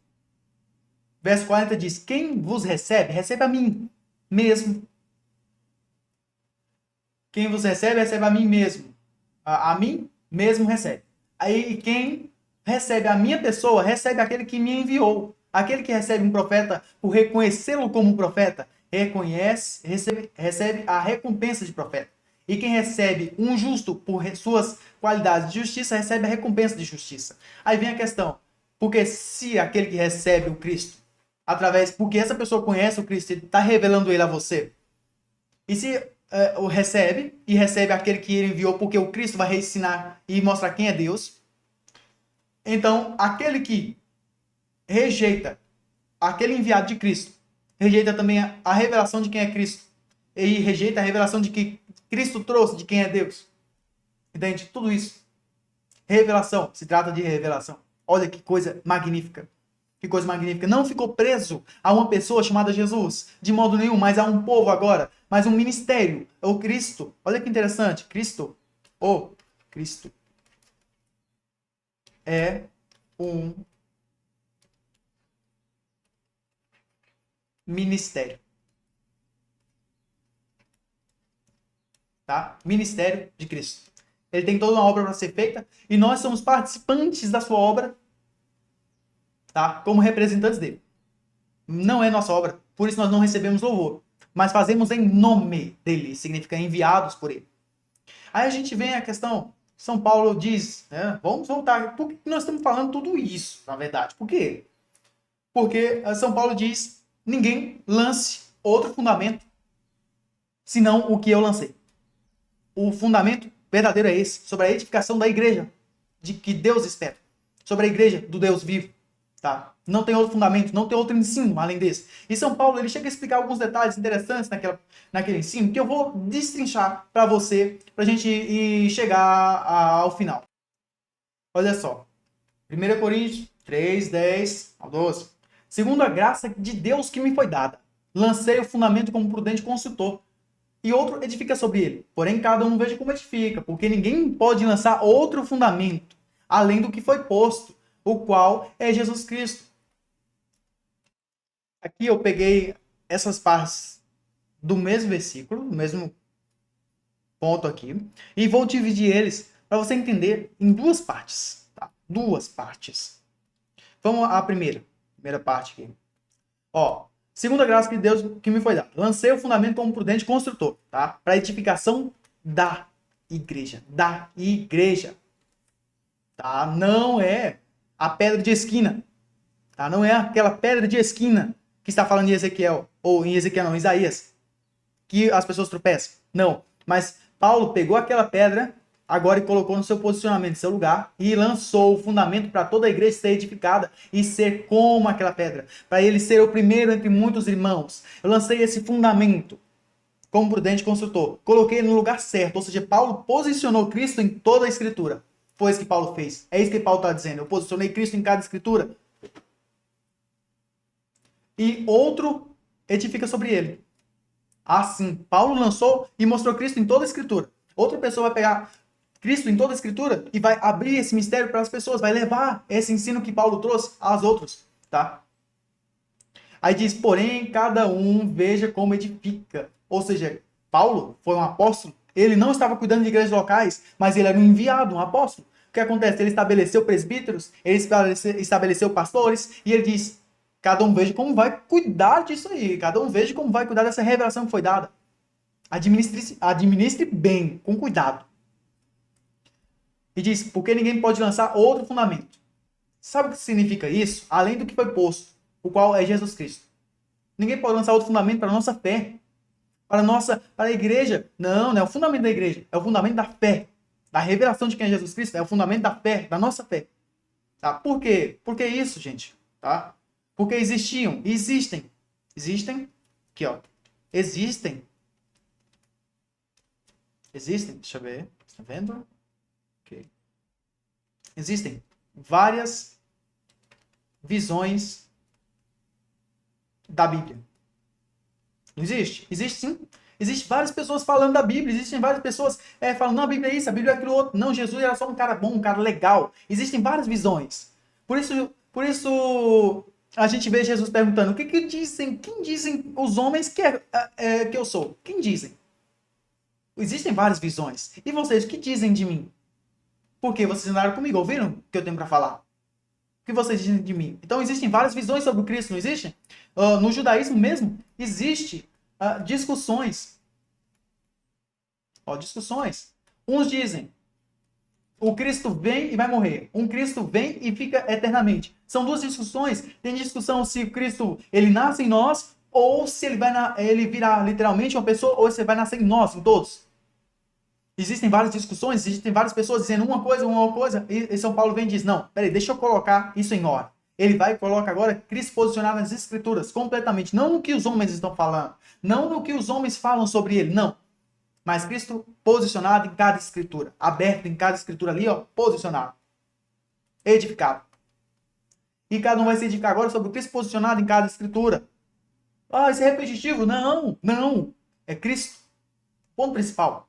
verso 40 diz, quem vos recebe, recebe a mim mesmo. Quem vos recebe, recebe a mim mesmo. A mim mesmo recebe. Aí quem recebe a minha pessoa, recebe aquele que me enviou. Aquele que recebe um profeta por reconhecê-lo como um profeta, recebe a recompensa de profeta. E quem recebe um justo por suas qualidades de justiça, recebe a recompensa de justiça. Aí vem a questão, porque se aquele que recebe o Cristo, porque essa pessoa conhece o Cristo e está revelando ele a você, e se o recebe, e recebe aquele que ele enviou, porque o Cristo vai ensinar e mostrar quem é Deus, então aquele que rejeita aquele enviado de Cristo, rejeita também a revelação de quem é Cristo, e rejeita a revelação de que Cristo trouxe, de quem é Deus. Entende? Tudo isso. Revelação. Se trata de revelação. Olha que coisa magnífica. Que coisa magnífica. Não ficou preso a uma pessoa chamada Jesus, de modo nenhum, mas a um povo agora, mas um ministério. O Cristo. Olha que interessante. Cristo. O Cristo é um ministério. Tá? Ministério de Cristo. Ele tem toda uma obra para ser feita e nós somos participantes da sua obra, tá? Como representantes dele. Não é nossa obra, por isso nós não recebemos louvor, mas fazemos em nome dele, significa enviados por ele. Aí a gente vem a questão, São Paulo diz, né? Vamos voltar, por que nós estamos falando tudo isso, na verdade? Por quê? Porque São Paulo diz, ninguém lance outro fundamento, senão o que eu lancei. O fundamento verdadeiro é esse, sobre a edificação da igreja, de que Deus espera, sobre a igreja do Deus vivo, tá? Não tem outro fundamento, não tem outro ensino além desse. E São Paulo, ele chega a explicar alguns detalhes interessantes naquele ensino, que eu vou destrinchar para você, para a gente chegar ao final. Olha só, 1 Coríntios 3, 10 ao 12. Segundo a graça de Deus que me foi dada, lancei o fundamento como prudente consultor, e outro edifica sobre ele. Porém, cada um veja como edifica, porque ninguém pode lançar outro fundamento, além do que foi posto, o qual é Jesus Cristo. Aqui eu peguei essas partes do mesmo versículo, do mesmo ponto aqui, e vou dividir eles para você entender em duas partes. Tá? Duas partes. Vamos à primeira parte aqui. Ó, segundo a graça de Deus que me foi dada, lancei o fundamento como prudente construtor, tá? Para edificação da igreja. Da igreja. Tá? Não é a pedra de esquina. Tá? Não é aquela pedra de esquina que está falando em Ezequiel, ou em Ezequiel não, em Isaías, que as pessoas tropeçam. Não. Mas Paulo pegou aquela pedra agora e colocou no seu posicionamento, no seu lugar, e lançou o fundamento para toda a igreja ser edificada e ser como aquela pedra, para ele ser o primeiro entre muitos irmãos. Eu lancei esse fundamento como prudente construtor, coloquei ele no lugar certo, ou seja, Paulo posicionou Cristo em toda a escritura. Foi isso que Paulo fez. É isso que Paulo está dizendo. Eu posicionei Cristo em cada escritura. E outro edifica sobre ele. Assim, Paulo lançou e mostrou Cristo em toda a escritura. Outra pessoa vai pegar Cristo em toda a escritura e vai abrir esse mistério para as pessoas, vai levar esse ensino que Paulo trouxe aos outros, tá? Aí diz, porém, cada um veja como edifica. Ou seja, Paulo foi um apóstolo. Ele não estava cuidando de igrejas locais, mas ele era um enviado, um apóstolo. O que acontece? Ele estabeleceu presbíteros, ele estabeleceu pastores, e ele diz: cada um veja como vai cuidar disso aí, cada um veja como vai cuidar dessa revelação que foi dada. Administre bem, com cuidado. E diz: porque ninguém pode lançar outro fundamento. Sabe o que significa isso? Além do que foi posto, o qual é Jesus Cristo. Ninguém pode lançar outro fundamento para a nossa fé. Para a igreja. Não, não é o fundamento da igreja. É o fundamento da fé. Da revelação de quem é Jesus Cristo. É o fundamento da fé, da nossa fé. Tá? Por quê? Por que isso, gente? Tá? Porque existem, aqui ó, existem, deixa eu ver, tá vendo? Okay. Existem várias visões da Bíblia. Não existe? Existe sim. Existem várias pessoas falando da Bíblia, existem várias pessoas falando, não, a Bíblia é isso, a Bíblia é aquilo outro. Não, Jesus era só um cara bom, um cara legal. Existem várias visões. Por isso a gente vê Jesus perguntando, quem dizem os homens que eu sou? Quem dizem? Existem várias visões. E vocês, o que dizem de mim? Porque vocês andaram comigo, ouviram o que eu tenho para falar? O que vocês dizem de mim? Então existem várias visões sobre o Cristo, não existe? No judaísmo mesmo, existe discussões. Discussões. Uns dizem, o Cristo vem e vai morrer. Um Cristo vem e fica eternamente. São duas discussões. Tem discussão se o Cristo ele nasce em nós, ou se ele virá literalmente uma pessoa, ou se ele vai nascer em nós, em todos. Existem várias discussões, existem várias pessoas dizendo uma coisa, e São Paulo vem e diz, não, peraí, deixa eu colocar isso em ordem. Ele vai e coloca agora Cristo posicionado nas Escrituras, completamente. Não no que os homens estão falando, não no que os homens falam sobre ele, não. Mas Cristo posicionado em cada Escritura, aberto em cada Escritura ali, ó, posicionado, edificado. E cada um vai se edificar agora sobre o Cristo posicionado em cada Escritura. Isso é repetitivo? Não, não. É Cristo. Ponto principal.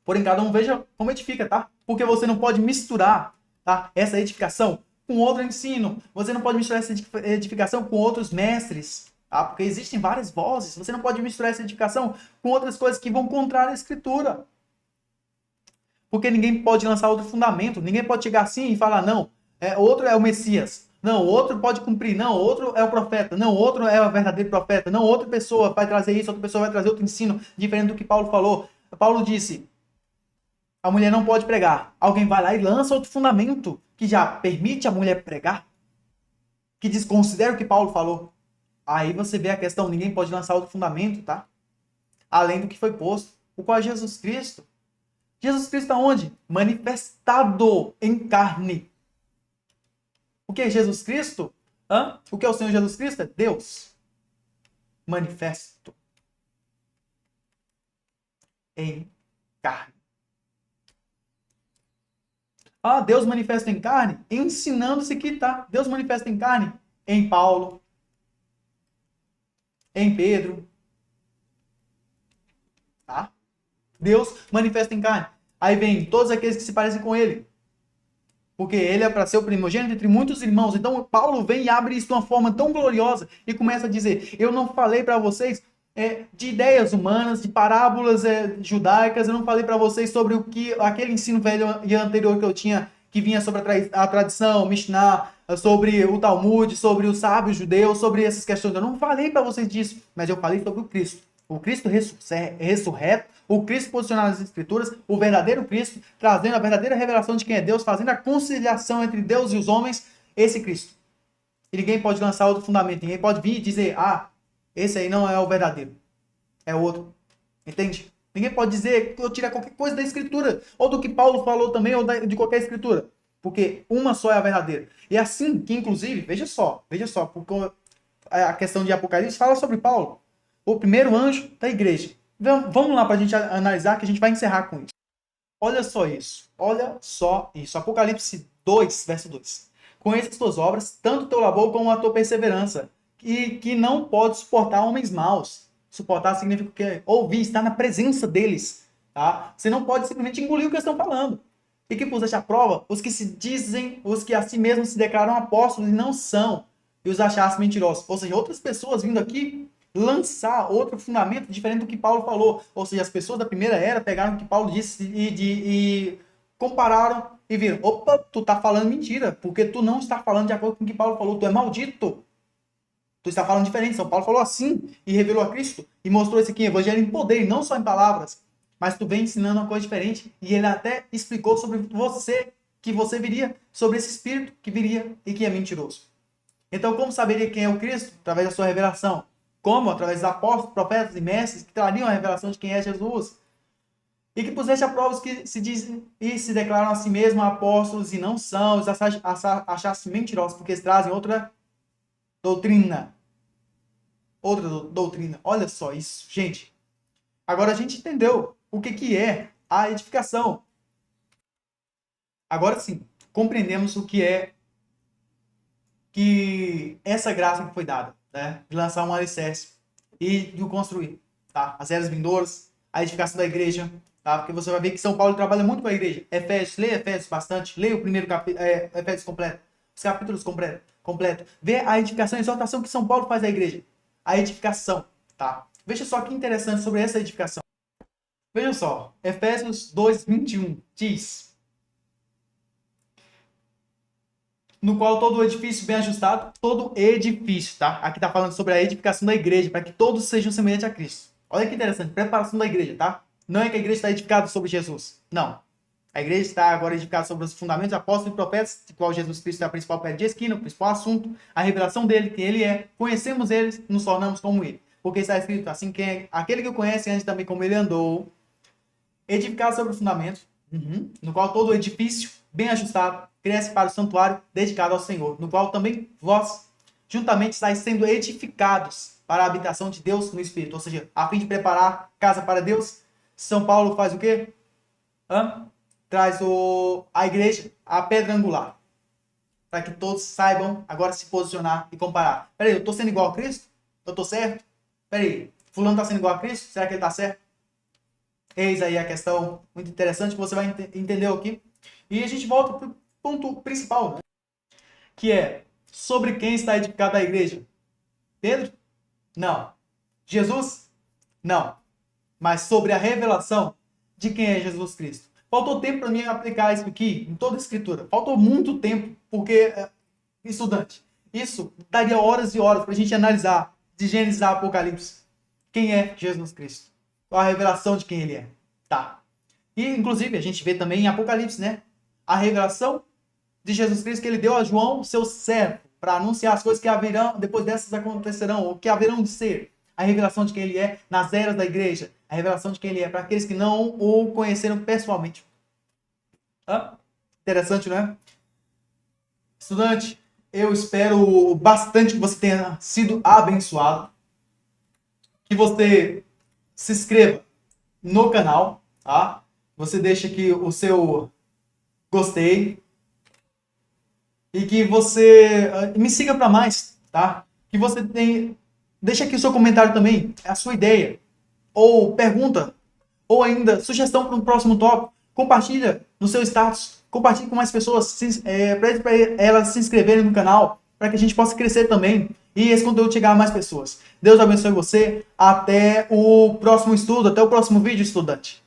Porém, cada um veja como edifica, tá? Porque você não pode misturar, tá, essa edificação com outro ensino. Você não pode misturar essa edificação com outros mestres, tá? Porque existem várias vozes. Você não pode misturar essa edificação com outras coisas que vão contrário à Escritura. Porque ninguém pode lançar outro fundamento. Ninguém pode chegar assim e falar, não, outro é o Messias. Não, outro pode cumprir. Não, outro é o profeta. Não, outro é o verdadeiro profeta. Não, outra pessoa vai trazer isso, outra pessoa vai trazer outro ensino diferente do que Paulo falou. Paulo disse, a mulher não pode pregar. Alguém vai lá e lança outro fundamento que já permite a mulher pregar, que desconsidera o que Paulo falou. Aí você vê a questão, ninguém pode lançar outro fundamento, tá? Além do que foi posto. O qual é Jesus Cristo. Jesus Cristo aonde? Manifestado em carne. O que é Jesus Cristo? O que é o Senhor Jesus Cristo? É Deus. Manifesto. Em carne. Deus manifesta em carne, ensinando-se que tá. Deus manifesta em carne em Paulo, em Pedro. Tá? Deus manifesta em carne. Aí vem todos aqueles que se parecem com ele. Porque ele é para ser o primogênito entre muitos irmãos. Então Paulo vem e abre isso de uma forma tão gloriosa e começa a dizer, eu não falei para vocês de ideias humanas, de parábolas judaicas, eu não falei para vocês sobre aquele ensino velho e anterior que eu tinha, que vinha sobre a tradição, Mishnah, sobre o Talmud, sobre os sábios judeus, sobre essas questões. Eu não falei para vocês disso, mas eu falei sobre o Cristo. O Cristo ressurreto, o Cristo posicionado nas Escrituras, o verdadeiro Cristo, trazendo a verdadeira revelação de quem é Deus, fazendo a conciliação entre Deus e os homens, esse Cristo. E ninguém pode lançar outro fundamento, ninguém pode vir e dizer, esse aí não é o verdadeiro, é outro. Entende? Ninguém pode dizer que eu tirar qualquer coisa da Escritura, ou do que Paulo falou também, ou de qualquer Escritura. Porque uma só é a verdadeira. E assim que, inclusive, veja só, porque a questão de Apocalipse fala sobre Paulo, o primeiro anjo da igreja. Vamos lá para a gente analisar, que a gente vai encerrar com isso. Olha só isso. Apocalipse 2, verso 2. Conheça as tuas obras, tanto o teu labor como a tua perseverança, que não pode suportar homens maus. Suportar significa o quê? Ouvir, estar na presença deles. Tá? Você não pode simplesmente engolir o que eles estão falando. E que puseste à prova os que a si mesmos se declaram apóstolos e não são, e os achaste mentirosos. Ou seja, outras pessoas vindo aqui lançar outro fundamento diferente do que Paulo falou. Ou seja, as pessoas da primeira era pegaram o que Paulo disse e compararam e viram, opa, tu tá falando mentira, porque tu não está falando de acordo com o que Paulo falou, tu é maldito. Tu está falando diferente. São Paulo falou assim e revelou a Cristo e mostrou esse aqui, evangelho em poder e não só em palavras. Mas tu vem ensinando uma coisa diferente e ele até explicou sobre você, que você viria, sobre esse espírito que viria e que é mentiroso. Então, como saberia quem é o Cristo? Através da sua revelação. Como? Através dos apóstolos, profetas e mestres que trariam a revelação de quem é Jesus. E que puseste a prova os que se dizem e se declaram a si mesmos apóstolos e não são, os achaste mentirosos, porque eles trazem outra doutrina. Outra doutrina. Olha só isso, gente. Agora a gente entendeu o que é a edificação. Agora sim, compreendemos o que é que essa graça que foi dada, né? De lançar um alicerce e de o construir, tá? As eras vindouras, a edificação da igreja, tá? Porque você vai ver que São Paulo trabalha muito com a igreja. Efésios, leia Efésios bastante, leia o primeiro capítulo, Efésios completo, os capítulos completo. Vê a edificação e a exortação que São Paulo faz à igreja. A edificação, tá? Veja só que interessante sobre essa edificação. Veja só, Efésios 2:21 diz: no qual todo edifício bem ajustado, todo edifício, tá? Aqui tá falando sobre a edificação da igreja, para que todos sejam semelhantes a Cristo. Olha que interessante, preparação da igreja, tá? Não é que a igreja está edificada sobre Jesus, não. A igreja está agora edificada sobre os fundamentos apóstolos e profetas, de qual Jesus Cristo é a principal pedra de esquina, o principal assunto, a revelação dele, quem ele é, conhecemos ele, nos tornamos como ele. Porque está escrito assim, aquele que o conhece ande também como ele andou, edificado sobre o fundamento, no qual todo edifício, bem ajustado, cresce para o santuário dedicado ao Senhor, no qual também vós, juntamente, estáis sendo edificados para a habitação de Deus no Espírito. Ou seja, a fim de preparar casa para Deus, São Paulo faz o quê? Traz a igreja, a pedra angular, para que todos saibam agora se posicionar e comparar. Peraí, eu estou sendo igual a Cristo? Eu estou certo? Peraí, fulano está sendo igual a Cristo? Será que ele está certo? Eis aí a questão muito interessante que você vai entender aqui. E a gente volta para o ponto principal, né? Que é sobre quem está edificada a igreja. Pedro? Não. Jesus? Não. Mas sobre a revelação de quem é Jesus Cristo. Faltou tempo para mim aplicar isso aqui em toda a escritura. Faltou muito tempo, porque, estudante, isso daria horas e horas para a gente analisar, de Gênesis a Apocalipse, quem é Jesus Cristo. A revelação de quem ele é. Tá. E, inclusive, a gente vê também em Apocalipse, né? A revelação de Jesus Cristo que ele deu a João, seu servo, para anunciar as coisas que haverão, depois dessas acontecerão, ou que haverão de ser. A revelação de quem ele é nas eras da igreja. A revelação de quem ele é para aqueles que não o conheceram pessoalmente. Interessante, né? Estudante, eu espero bastante que você tenha sido abençoado. Que você se inscreva no canal, tá? Você deixa aqui o seu gostei. E que você me siga para mais, tá? Que você deixa aqui o seu comentário também, a sua ideia, ou pergunta, ou ainda sugestão para um próximo tópico. Compartilha no seu status, compartilhe com mais pessoas, pede para elas se inscreverem no canal, para que a gente possa crescer também e esse conteúdo chegar a mais pessoas. Deus abençoe você, até o próximo estudo, até o próximo vídeo, estudante.